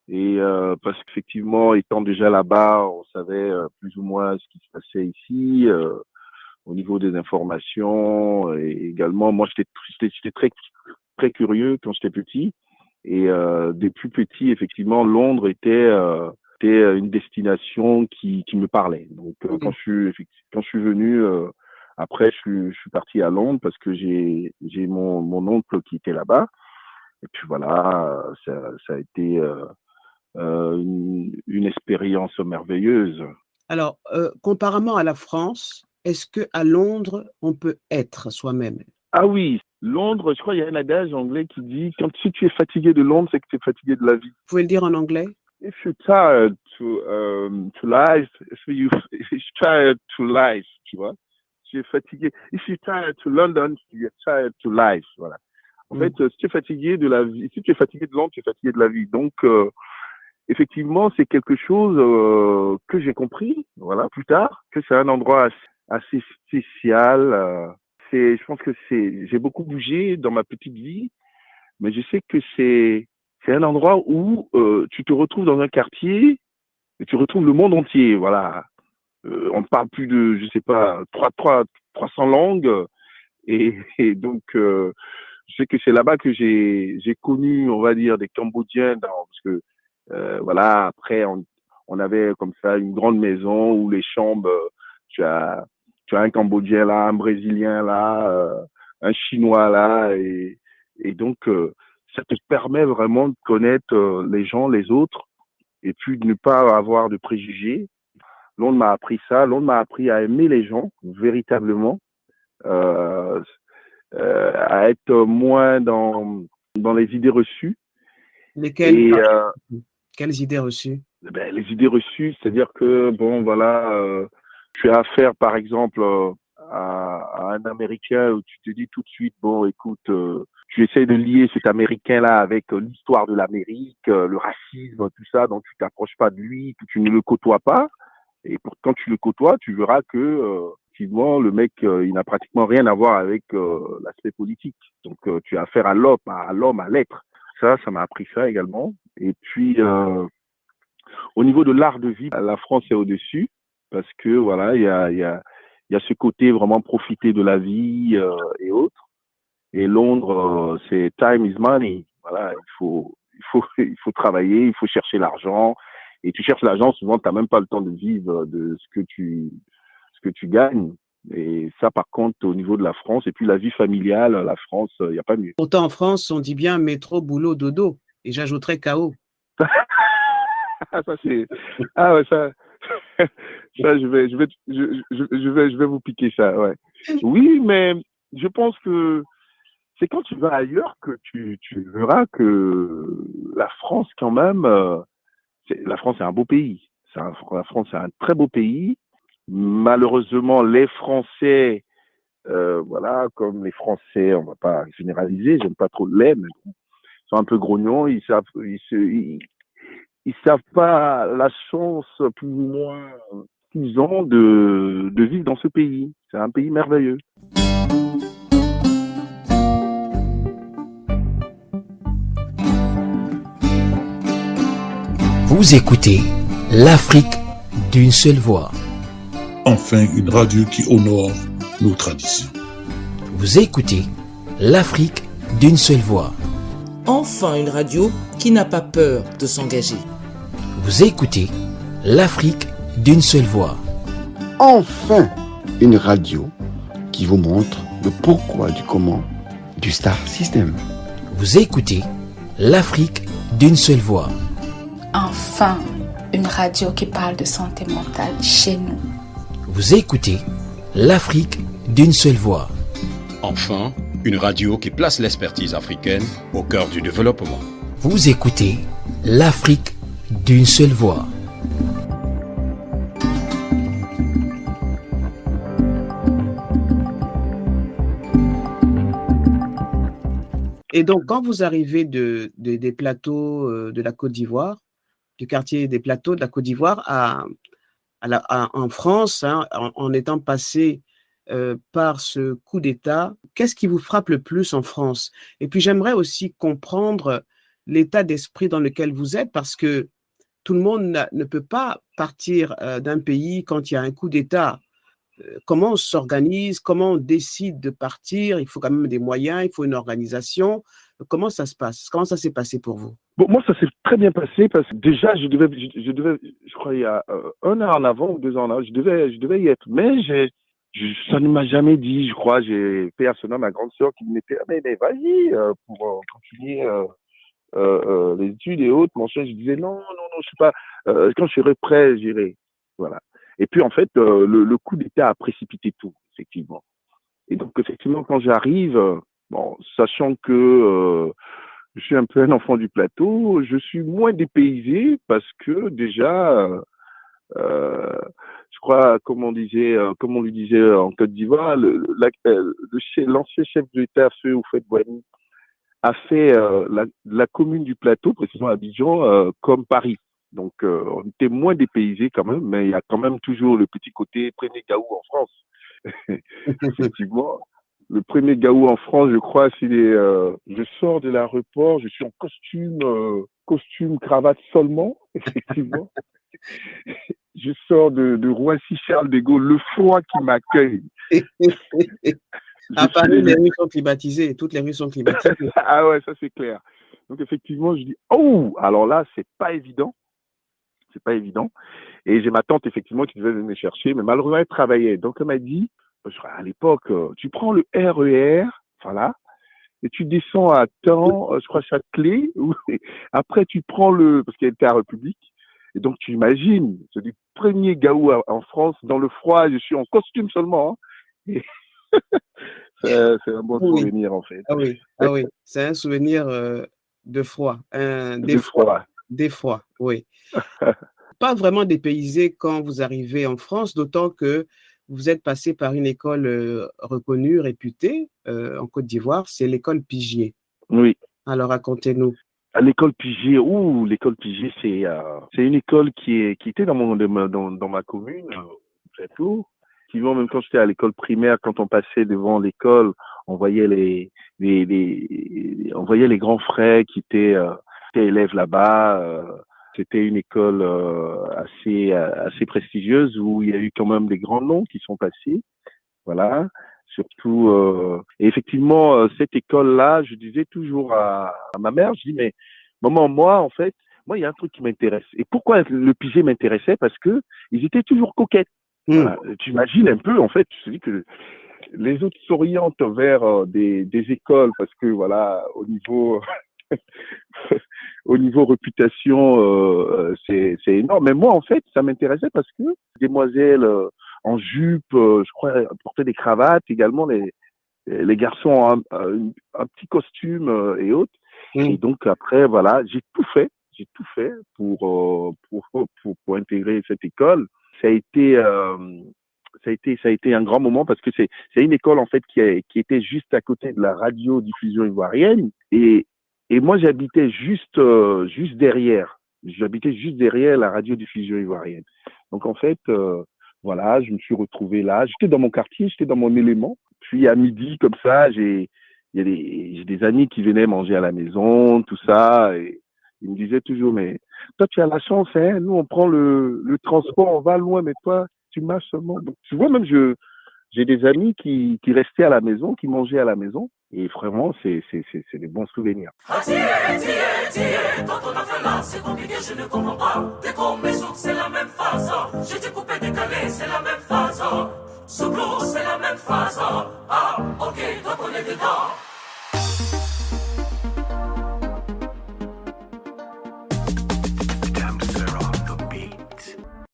Et parce qu'effectivement, étant déjà là-bas, on savait plus ou moins ce qui se passait ici au niveau des informations. Et également, moi, j'étais très curieux quand j'étais petit. Et depuis petit, effectivement, Londres était une destination qui me parlait. Donc, quand je suis venu, après, je suis parti à Londres parce que j'ai mon oncle qui était là-bas. Et puis voilà, ça a été une expérience merveilleuse. Alors, comparément à la France, est-ce qu'à Londres, on peut être soi-même? Ah oui, Londres, je crois qu'il y a un adage anglais qui dit si tu es fatigué de Londres, c'est que tu es fatigué de la vie. Vous pouvez le dire en anglais? If you're tired to life, you tired to life, tu vois. Tu es fatigué. If you're tired to London, you're tired to life, voilà. En fait, si tu es fatigué de la vie, si tu es fatigué de Londres, tu es fatigué de la vie. Donc, effectivement, c'est quelque chose que j'ai compris, voilà, plus tard, que c'est un endroit assez spécial. Je pense que j'ai beaucoup bougé dans ma petite vie, mais je sais que c'est un endroit où tu te retrouves dans un quartier et tu retrouves le monde entier, voilà. On parle plus de, je sais pas, 300 langues et donc je sais que c'est là-bas que j'ai connu, on va dire, des Cambodgiens, parce que voilà, après on avait comme ça une grande maison où les chambres, tu as un Cambodgien là, un Brésilien là, un Chinois là, et donc ça te permet vraiment de connaître les gens, les autres, et puis de ne pas avoir de préjugés. Londres m'a appris ça. Londres m'a appris à aimer les gens véritablement, à être moins dans les idées reçues. Lesquelles? Quelles idées reçues? Les idées reçues, c'est-à-dire que bon voilà. Tu as affaire, par exemple, à un Américain où tu te dis tout de suite, bon, écoute, tu essaies de lier cet Américain-là avec l'histoire de l'Amérique, le racisme, tout ça, donc tu t'approches pas de lui, tu ne le côtoies pas. Et quand tu le côtoies, tu verras que, effectivement, le mec, il n'a pratiquement rien à voir avec l'aspect politique. Donc, tu as affaire à l'homme, à l'être. Ça m'a appris ça également. Et puis, au niveau de l'art de vivre, la France est au-dessus. Parce que voilà, il y a ce côté vraiment profiter de la vie et autres. Et Londres, c'est time is money. Voilà, il faut travailler, il faut chercher l'argent. Et tu cherches l'argent, souvent tu n'as même pas le temps de vivre de ce que tu gagnes. Et ça, par contre, au niveau de la France, et puis la vie familiale, la France, il n'y a pas mieux. Pourtant, en France, on dit bien métro, boulot, dodo. Et j'ajouterais KO. Ça c'est, ah ouais, ça je vais vous piquer ça, ouais. Oui, mais je pense que c'est quand tu vas ailleurs que tu verras que la France, quand même, la France est un beau pays. La France est un très beau pays. Malheureusement, les Français, voilà, comme les Français, on va pas généraliser, j'aime pas trop le lait, mais bon, ils sont un peu grognons, ils savent pas la chance plus ou moins qu'ils ont de vivre dans ce pays. C'est un pays merveilleux. Vous écoutez l'Afrique d'une seule voix. Enfin, une radio qui honore nos traditions. Vous écoutez l'Afrique d'une seule voix. Enfin une radio qui n'a pas peur de s'engager. Vous écoutez l'Afrique d'une seule voix. Enfin, une radio qui vous montre le pourquoi du comment du Star System. Vous écoutez l'Afrique d'une seule voix. Enfin, une radio qui parle de santé mentale chez nous. Vous écoutez l'Afrique d'une seule voix. Enfin, une radio qui place l'expertise africaine au cœur du développement. Vous écoutez l'Afrique d'une seule voix. Et donc, quand vous arrivez des plateaux de la Côte d'Ivoire, du quartier des plateaux de la Côte d'Ivoire en France, hein, en étant passé par ce coup d'État, qu'est-ce qui vous frappe le plus en France? Et puis, j'aimerais aussi comprendre l'état d'esprit dans lequel vous êtes, parce que tout le monde ne peut pas partir d'un pays quand il y a un coup d'État. Comment on s'organise, comment on décide de partir? Il faut quand même des moyens, il faut une organisation. Comment ça se passe? Comment ça s'est passé pour vous? Bon, moi, ça s'est très bien passé parce que déjà, je crois, il y a 1 an en avant ou 2 ans en avant, je devais y être. Mais ça ne m'a jamais dit, je crois. J'ai fait à ma grande sœur qui me mettait, mais vas-y, pour continuer les études et autres. Mon cher, je disais, non, je sais pas. Quand je serai prêt, j'irai. Voilà. Et puis, en fait, le coup d'État a précipité tout, effectivement. Et donc, effectivement, quand j'arrive, bon, sachant que je suis un peu un enfant du plateau, je suis moins dépaysé parce que déjà, je crois, comme on lui disait en Côte d'Ivoire, l'ancien chef de l'État, Feu Houphouët-Boigny, a fait la commune du plateau, précisément Abidjan, comme Paris. Donc, on était moins dépaysés quand même, mais il y a quand même toujours le petit côté premier gaou en France. Effectivement, le premier gaou en France, je crois, je sors de l'aéroport, je suis en costume, cravate seulement, effectivement. Je sors de Roissy-Charles de Gaulle, le froid qui m'accueille. À Paris, les rues sont climatisées, toutes les rues sont climatisées. Ah ouais, ça c'est clair. Donc effectivement, je dis, oh, alors là, c'est pas évident. C'est pas évident. Et j'ai ma tante, effectivement, qui devait venir me chercher, mais malheureusement, elle travaillait. Donc, elle m'a dit, à l'époque, tu prends le RER, voilà, et tu descends à temps, je crois, Châtelet. Après, tu prends parce qu'elle était à République. Et donc, tu imagines, c'est du premier gaou en France, dans le froid, je suis en costume seulement. Hein, et c'est un bon souvenir, en fait. Ah oui, c'est un souvenir de froid. D'effroi, oui. Pas vraiment dépaysé quand vous arrivez en France, d'autant que vous êtes passé par une école reconnue, réputée en Côte d'Ivoire, c'est l'école Pigier. Oui. Alors racontez-nous. À l'école Pigier, l'école Pigier, c'est une école qui était dans ma commune, très tôt. Même quand j'étais à l'école primaire, quand on passait devant l'école, on voyait on voyait les grands frères qui étaient élèves là-bas. C'était une école assez prestigieuse où il y a eu quand même des grands noms qui sont passés. Voilà. Surtout, et effectivement, cette école-là, je disais toujours à ma mère, je dis, mais maman, moi, il y a un truc qui m'intéresse. Et pourquoi le Pigier m'intéressait? Parce que ils étaient toujours coquettes. Voilà. Tu imagines un peu, en fait, tu te dis que les autres s'orientent vers des écoles parce que, voilà, au niveau réputation, c'est énorme. Mais moi, en fait, ça m'intéressait parce que demoiselles en jupe, je crois, portaient des cravates, également les garçons un petit costume et autres. Et donc après, voilà, j'ai tout fait pour intégrer cette école. Ça a été un grand moment parce que c'est une école en fait qui était juste à côté de la radiodiffusion ivoirienne et moi j'habitais juste derrière. J'habitais juste derrière la radiodiffusion ivoirienne. Donc en fait voilà, je me suis retrouvé là, j'étais dans mon quartier, j'étais dans mon élément. Puis à midi comme ça, j'ai des amis qui venaient manger à la maison, tout ça et ils me disaient toujours, mais toi, tu as la chance, hein. Nous, on prend le transport, on va loin, mais toi, tu marches seulement. Donc, tu vois, même j'ai des amis qui restaient à la maison, qui mangeaient à la maison. Et vraiment, c'est des bons souvenirs. Quand on a fait là, c'est compliqué, je ne comprends pas. Dès qu'on met sous, c'est la même façon. Je t'ai coupé, décalé, c'est la même façon. Sous l'eau, c'est la même façon. Ah, ok, donc on est dedans.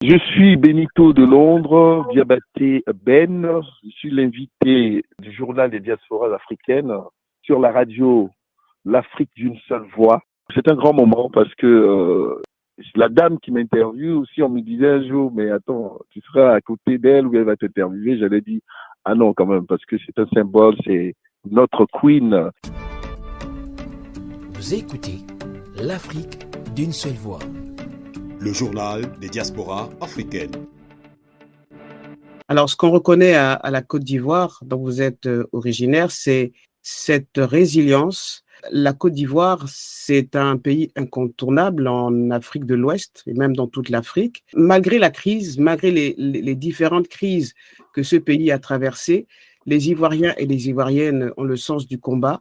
Je suis Benito de Londres, Diabaté Ben. Je suis l'invité du journal des diasporas africaines sur la radio L'Afrique d'une seule voix. C'est un grand moment parce que la dame qui m'interviewe aussi, on me disait un jour, mais attends, tu seras à côté d'elle ou elle va t'interviewer. J'allais dire, ah non quand même, parce que c'est un symbole, c'est notre queen. Vous écoutez l'Afrique d'une seule voix. Le journal des diasporas africaines. Alors, ce qu'on reconnaît à la Côte d'Ivoire, dont vous êtes originaire, c'est cette résilience. La Côte d'Ivoire, c'est un pays incontournable en Afrique de l'Ouest et même dans toute l'Afrique. Malgré la crise, malgré les différentes crises que ce pays a traversées, les Ivoiriens et les Ivoiriennes ont le sens du combat,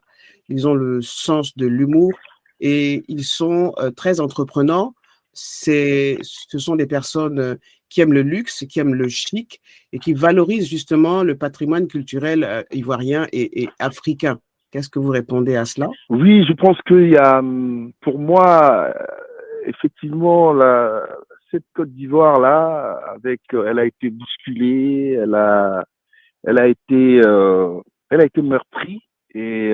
ils ont le sens de l'humour et ils sont très entreprenants. Ce sont des personnes qui aiment le luxe, qui aiment le chic et qui valorisent justement le patrimoine culturel ivoirien et africain. Qu'est-ce que vous répondez à cela? Oui, je pense qu'il y a, pour moi, effectivement, cette Côte d'Ivoire-là, elle a été bousculée, elle a été meurtrie et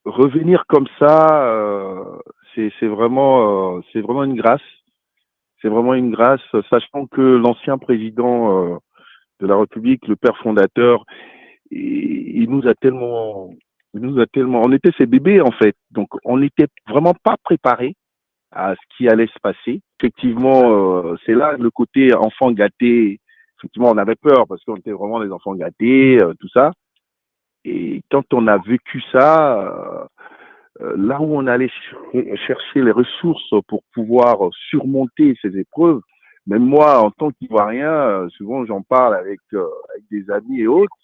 revenir comme ça, c'est vraiment une grâce. C'est vraiment une grâce, sachant que l'ancien président de la République, le père fondateur, il nous a tellement, on était ses bébés en fait, donc on n'était vraiment pas préparés à ce qui allait se passer. Effectivement, c'est là le côté enfant gâté. Effectivement, on avait peur parce qu'on était vraiment des enfants gâtés, tout ça. Et quand on a vécu ça, là où on allait chercher les ressources pour pouvoir surmonter ces épreuves, même moi, en tant qu'Ivoirien, souvent j'en parle avec des amis et autres.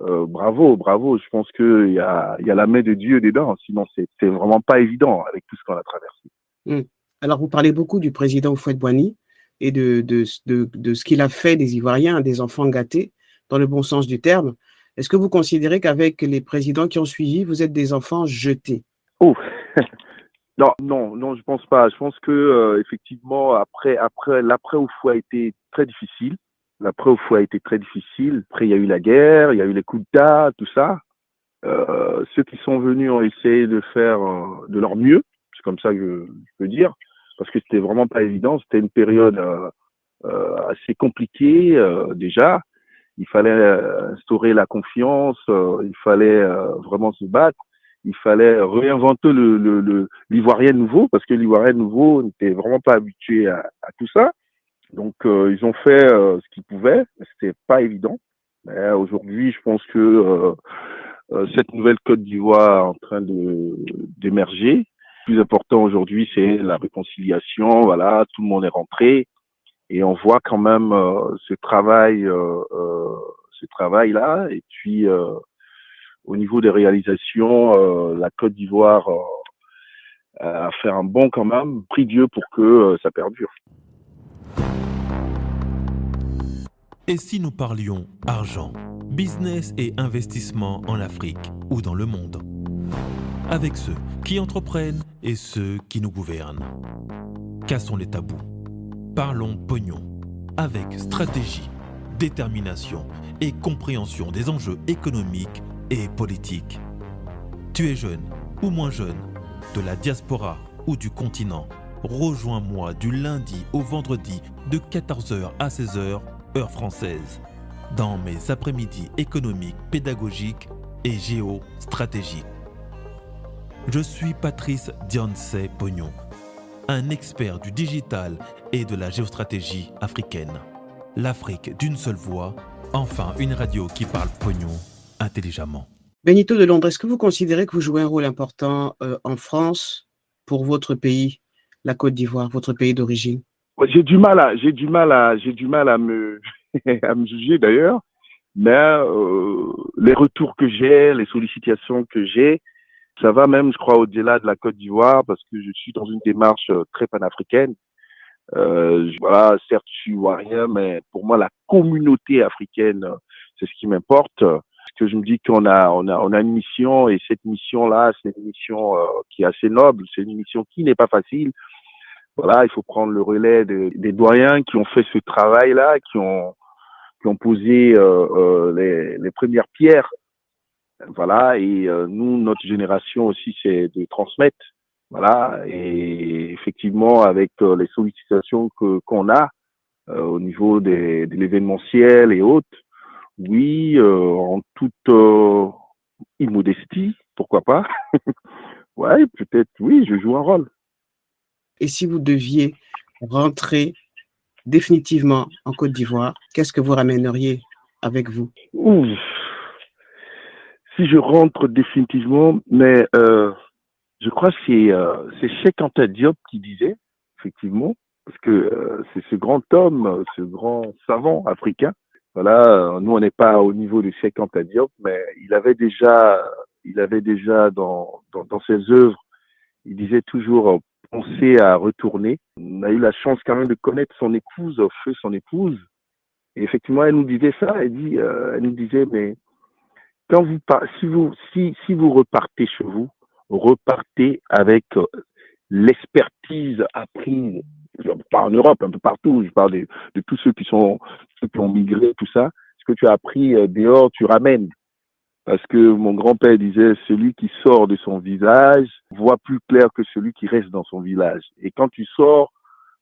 Bravo. Je pense qu'il y a la main de Dieu dedans. Sinon, c'est vraiment pas évident avec tout ce qu'on a traversé. Alors, vous parlez beaucoup du président Houphouët-Boigny et de ce qu'il a fait des Ivoiriens, des enfants gâtés, dans le bon sens du terme. Est-ce que vous considérez qu'avec les présidents qui ont suivi, vous êtes des enfants jetés? Oh, non, je pense pas. Je pense que effectivement, après l'après-Oufou a été très difficile. L'après-Oufou a été très difficile. Après, il y a eu la guerre, il y a eu les coups d'État, tout ça. Ceux qui sont venus ont essayé de faire de leur mieux. C'est comme ça que je peux dire, parce que c'était vraiment pas évident. C'était une période assez compliquée déjà. Il fallait instaurer la confiance, il fallait vraiment se battre, il fallait réinventer l'Ivoirien nouveau, parce que l'Ivoirien nouveau n'était vraiment pas habitué à tout ça. Donc ils ont fait ce qu'ils pouvaient, mais c'était pas évident. Mais aujourd'hui, je pense que cette nouvelle Côte d'Ivoire est en train d'émerger. Le plus important aujourd'hui, c'est la réconciliation. Voilà, tout le monde est rentré. Et on voit quand même ce travail-là. Et puis, au niveau des réalisations, la Côte d'Ivoire a fait un bond quand même. Prie Dieu pour que ça perdure. Et si nous parlions argent, business et investissement en Afrique ou dans le monde? Avec ceux qui entreprennent et ceux qui nous gouvernent. Cassons les tabous. Parlons pognon, avec stratégie, détermination et compréhension des enjeux économiques et politiques. Tu es jeune ou moins jeune, de la diaspora ou du continent, rejoins-moi du lundi au vendredi de 14h à 16h, heure française, dans mes après-midi économiques, pédagogiques et géostratégiques. Je suis Patrice Diansé Pognon, un expert du digital et de la géostratégie africaine. L'Afrique d'une seule voix, enfin une radio qui parle pognon intelligemment. Benito de Londres, est-ce que vous considérez que vous jouez un rôle important en France pour votre pays, la Côte d'Ivoire, votre pays d'origine? J'ai du mal à me à me juger d'ailleurs, mais les retours que j'ai, les sollicitations que j'ai, ça va même, je crois, au-delà de la Côte d'Ivoire, parce que je suis dans une démarche très panafricaine. Voilà, certes, je suis ivoirien, mais pour moi, la communauté africaine, c'est ce qui m'importe. Parce que je me dis qu'on a une mission, et cette mission-là, c'est une mission qui est assez noble, c'est une mission qui n'est pas facile. Voilà, il faut prendre le relais des doyens qui ont fait ce travail-là, qui ont posé les premières pierres. Voilà, et nous, notre génération aussi, c'est de transmettre. Voilà, et effectivement, avec les sollicitations qu'on a au niveau de l'événementiel et autres, oui, en toute immodestie, pourquoi pas. Ouais, peut-être, oui, je joue un rôle. Et si vous deviez rentrer définitivement en Côte d'Ivoire, qu'est-ce que vous ramèneriez avec vous? Ouf. Si je rentre définitivement, mais je crois que c'est Cheikh Anta Diop qui disait, effectivement, parce que c'est ce grand homme, ce grand savant africain. Voilà, nous on n'est pas au niveau de Cheikh Anta Diop, mais il avait déjà dans ses œuvres, il disait toujours penser à retourner. On a eu la chance quand même de connaître son épouse, son épouse, et effectivement elle nous disait ça. Elle nous disait, mais quand si vous repartez chez vous, repartez avec l'expertise apprise, pas en Europe, un peu partout. Je parle de tous ceux qui ont migré, tout ça. Ce que tu as appris dehors, tu ramènes. Parce que mon grand-père disait, celui qui sort de son village voit plus clair que celui qui reste dans son village. Et quand tu sors,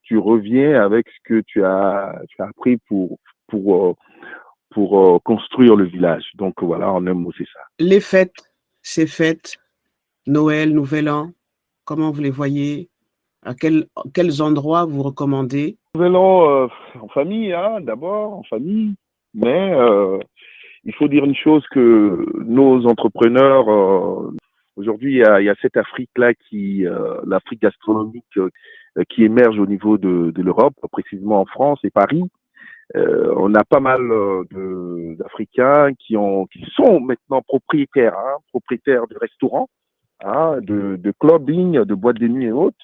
tu reviens avec ce que tu as appris pour construire le village. Donc voilà, en un mot, c'est ça. Les fêtes, ces fêtes, Noël, Nouvel An, comment vous les voyez? À quels endroits vous recommandez? Nouvel An en famille, hein, d'abord, en famille. Mais il faut dire une chose, que nos entrepreneurs, aujourd'hui, il y a cette Afrique-là l'Afrique gastronomique qui émerge au niveau de l'Europe, précisément en France et Paris. On a pas mal d'Africains qui sont maintenant propriétaires de restaurants, de clubbing, de boîtes de nuit et autres.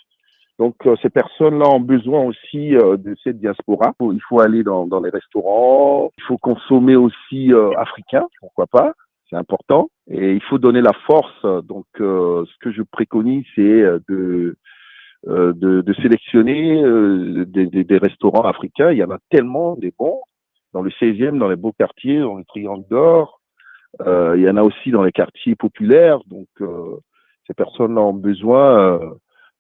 Donc ces personnes-là ont besoin aussi de cette diaspora. Il faut aller dans les restaurants, il faut consommer aussi africain, pourquoi pas, c'est important. Et il faut donner la force. Donc ce que je préconise, c'est de sélectionner des restaurants africains. Il y en a tellement des bons dans le 16e, dans les beaux quartiers, dans le Triangle d'Or. Il y en a aussi dans les quartiers populaires. Donc ces personnes ont besoin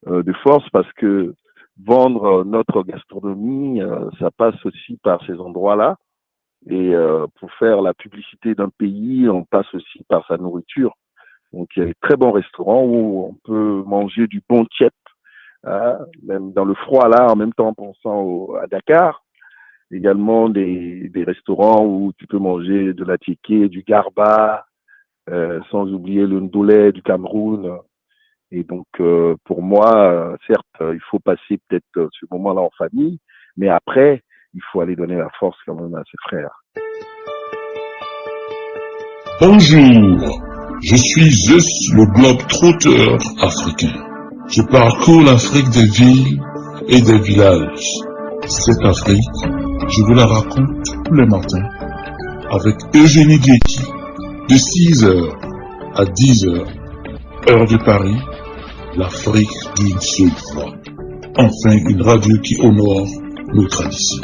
de force, parce que vendre notre gastronomie, ça passe aussi par ces endroits-là. Et pour faire la publicité d'un pays, on passe aussi par sa nourriture. Donc il y a des très bons restaurants où on peut manger du bon tchèp, même dans le froid là, en même temps en pensant à Dakar. Également des restaurants où tu peux manger de la tiké, du garba, sans oublier le ndolé du Cameroun. Et donc, pour moi, certes, il faut passer peut-être ce moment-là en famille, mais après, il faut aller donner la force quand même à ses frères. Bonjour, je suis Zeus, le globe-trotteur africain. Je parcours l'Afrique des villes et des villages. Cette Afrique, je vous la raconte tous les matins avec Eugénie Guetti, de 6h à 10h, heure de Paris. L'Afrique d'une seule voix. Enfin, une radio qui honore nos traditions.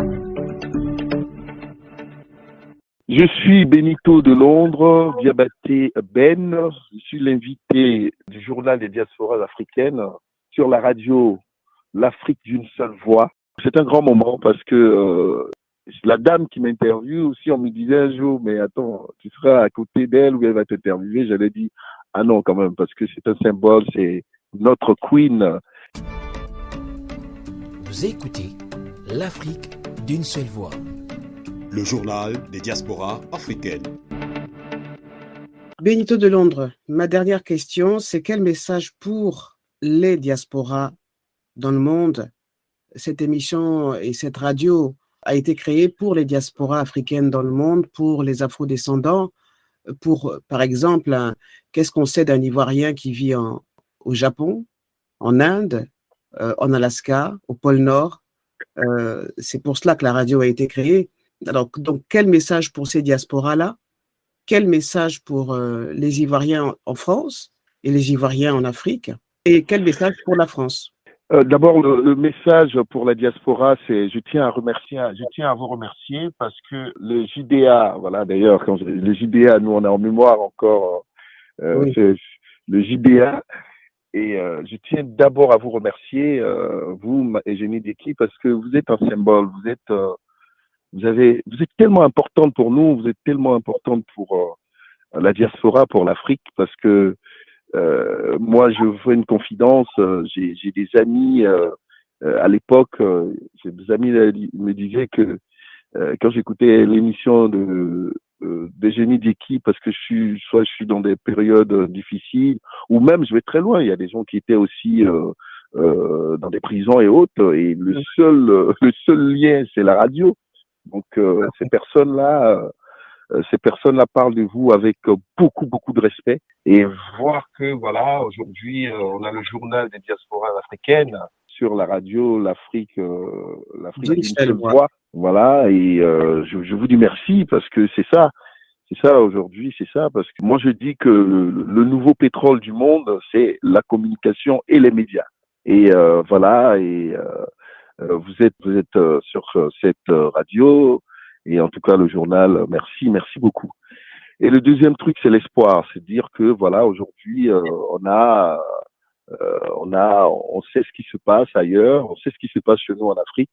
Je suis Benito de Londres, Diabaté Ben. Je suis l'invité du journal des diasporas africaines sur la radio L'Afrique d'une seule voix. C'est un grand moment parce que la dame qui m'interviewe aussi, on me disait un jour, mais attends, tu seras à côté d'elle ou elle va t'interviewer. J'allais dire, ah non quand même, parce que c'est un symbole, c'est notre queen. Vous écoutez L'Afrique d'une seule voix. Le journal des diasporas africaines. Benito de Londres, ma dernière question, c'est quel message pour les diasporas dans le monde? Cette émission et cette radio a été créée pour les diasporas africaines dans le monde, pour les afro-descendants, pour, par exemple, qu'est-ce qu'on sait d'un Ivoirien qui vit au Japon, en Inde, en Alaska, au pôle Nord. C'est pour cela que la radio a été créée. Alors, donc, quel message pour ces diasporas-là? Quel message pour les Ivoiriens en France et les Ivoiriens en Afrique? Et quel message pour la France? D'abord, le message pour la diaspora, c'est je tiens à vous remercier parce que le JDA, voilà d'ailleurs, le JDA, nous on est en mémoire encore, Oui. c'est le JDA, et je tiens d'abord à vous remercier, vous et Génie d'équipe, parce que vous êtes un symbole, vous êtes tellement importante pour nous, vous êtes tellement importante pour la diaspora, pour l'Afrique, parce que moi, je veux une confidence. J'ai des amis à l'époque. J'ai des amis me disaient que quand j'écoutais l'émission des génies d'équipe, parce que soit je suis dans des périodes difficiles, ou même je vais très loin. Il y a des gens qui étaient aussi dans des prisons et autres, et le seul lien, c'est la radio. Donc ces personnes-là parlent de vous avec beaucoup, beaucoup de respect. Et voir que, voilà, aujourd'hui, on a le journal des diasporas africaines sur la radio, l'Afrique d'une seule voix. Voilà, et je vous dis merci parce que c'est ça aujourd'hui, c'est ça, parce que moi je dis que le nouveau pétrole du monde, c'est la communication et les médias. Et voilà, et vous êtes sur cette radio. Et en tout cas, le journal, merci beaucoup. Et le deuxième truc, c'est l'espoir. C'est dire que, voilà, aujourd'hui, on sait ce qui se passe ailleurs, on sait ce qui se passe chez nous en Afrique.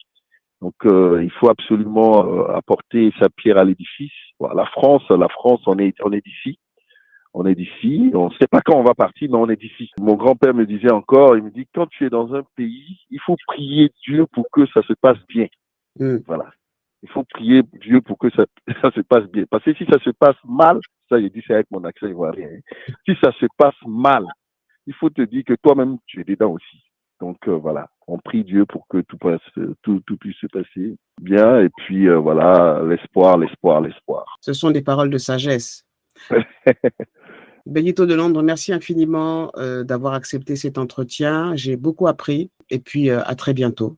Donc, il faut absolument apporter sa pierre à l'édifice. Voilà, la France, on est d'ici. On est d'ici. On ne sait pas quand on va partir, mais on est d'ici. Mon grand-père me disait encore, il me dit, quand tu es dans un pays, il faut prier Dieu pour que ça se passe bien. Voilà. Il faut prier Dieu pour que ça se passe bien. Parce que si ça se passe mal, ça, j'ai dit, c'est avec mon accent ivoirien. Si ça se passe mal, il faut te dire que toi-même, tu es dedans aussi. Donc, voilà. On prie Dieu pour que tout puisse se passer bien. Et puis, voilà, l'espoir. Ce sont des paroles de sagesse. Benito de Londres, merci infiniment d'avoir accepté cet entretien. J'ai beaucoup appris. Et puis, à très bientôt.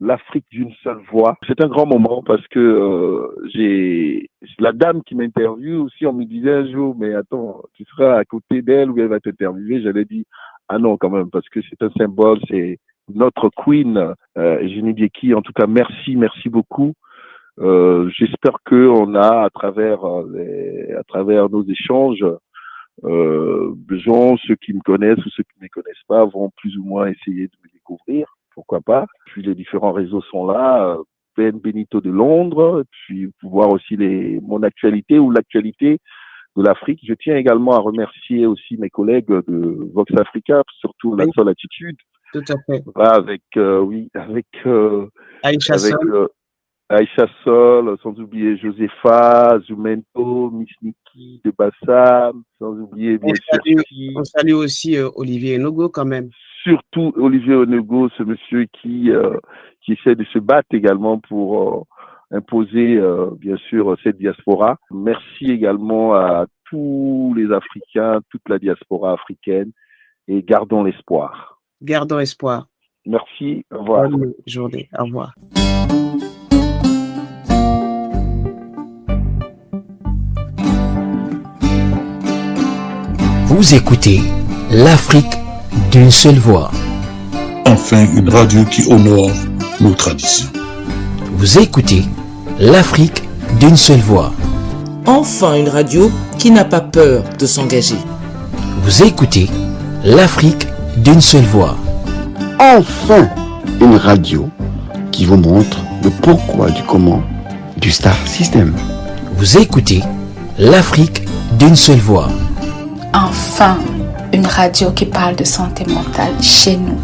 L'Afrique d'une seule voix. C'est un grand moment parce que j'ai la dame qui m'interviewe aussi, on me disait un jour, mais attends, tu seras à côté d'elle ou elle va t'interviewer. J'avais dit, ah non, quand même, parce que c'est un symbole, c'est notre queen, Génie Dieki. En tout cas, merci beaucoup. J'espère que on a, à travers nos échanges, ceux qui me connaissent ou ceux qui ne me connaissent pas vont plus ou moins essayer de me découvrir. Pourquoi pas. Puis les différents réseaux sont là, Benito de Londres, puis voir aussi mon actualité ou l'actualité de l'Afrique. Je tiens également à remercier aussi mes collègues de Vox Africa, surtout la Sol Attitude. Tout à fait. Avec Aïcha Sol, sans oublier Josepha, Zoumento, Miss Nikki de Bassam, sans oublier bien sûr. On salue aussi Olivier Nogo quand même. Surtout Olivier Onego, ce monsieur qui essaie de se battre également pour imposer, bien sûr, cette diaspora. Merci également à tous les Africains, toute la diaspora africaine, et gardons l'espoir. Gardons espoir. Merci, au revoir. Bonne journée, au revoir. Vous écoutez l'Afrique d'une seule voix. Enfin, une radio qui honore nos traditions. Vous écoutez l'Afrique d'une seule voix. Enfin une radio qui n'a pas peur de s'engager. Vous écoutez l'Afrique d'une seule voix. Enfin, une radio qui vous montre le pourquoi du comment du Star System. Vous écoutez l'Afrique d'une seule voix. Enfin, une radio qui parle de santé mentale chez nous.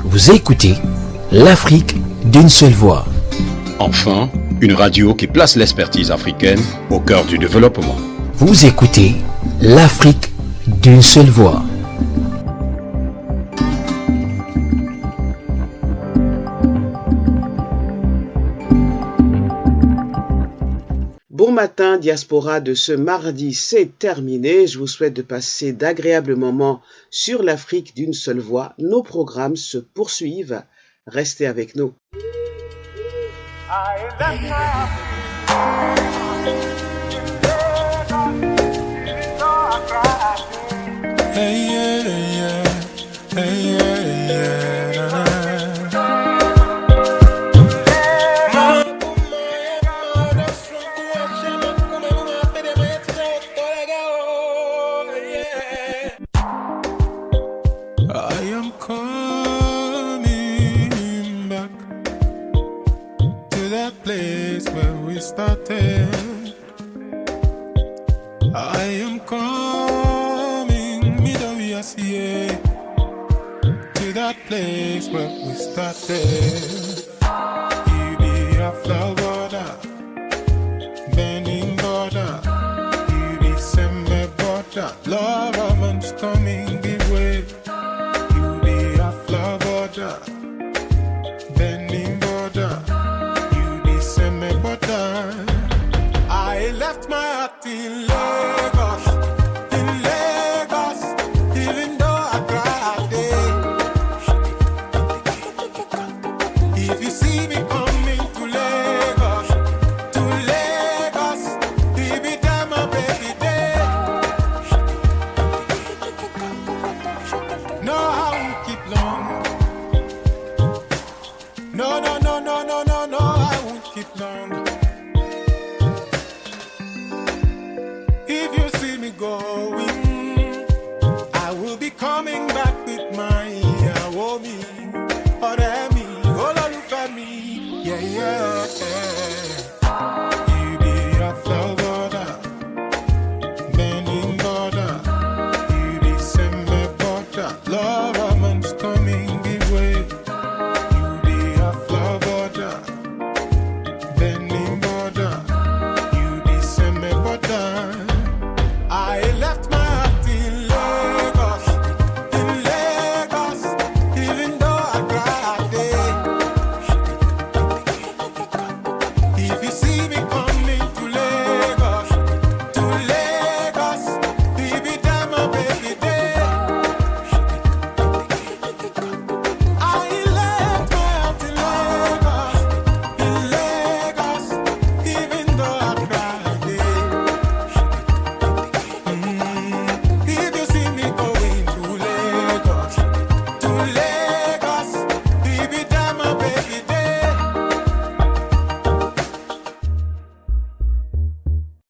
Vous écoutez l'Afrique d'une seule voix. Enfin, une radio qui place l'expertise africaine au cœur du développement. Vous écoutez l'Afrique d'une seule voix. Bon matin, diaspora de ce mardi, c'est terminé. Je vous souhaite de passer d'agréables moments sur l'Afrique d'une seule voix. Nos programmes se poursuivent. Restez avec nous. Hey, yeah, yeah. Hey, yeah, yeah. we started. I am coming, middle we are see to that place where we started. You be a flower border, bending border. You be semi border, love romance coming give way. You be a flower border, bending border. You be semi border. I left my heart in love.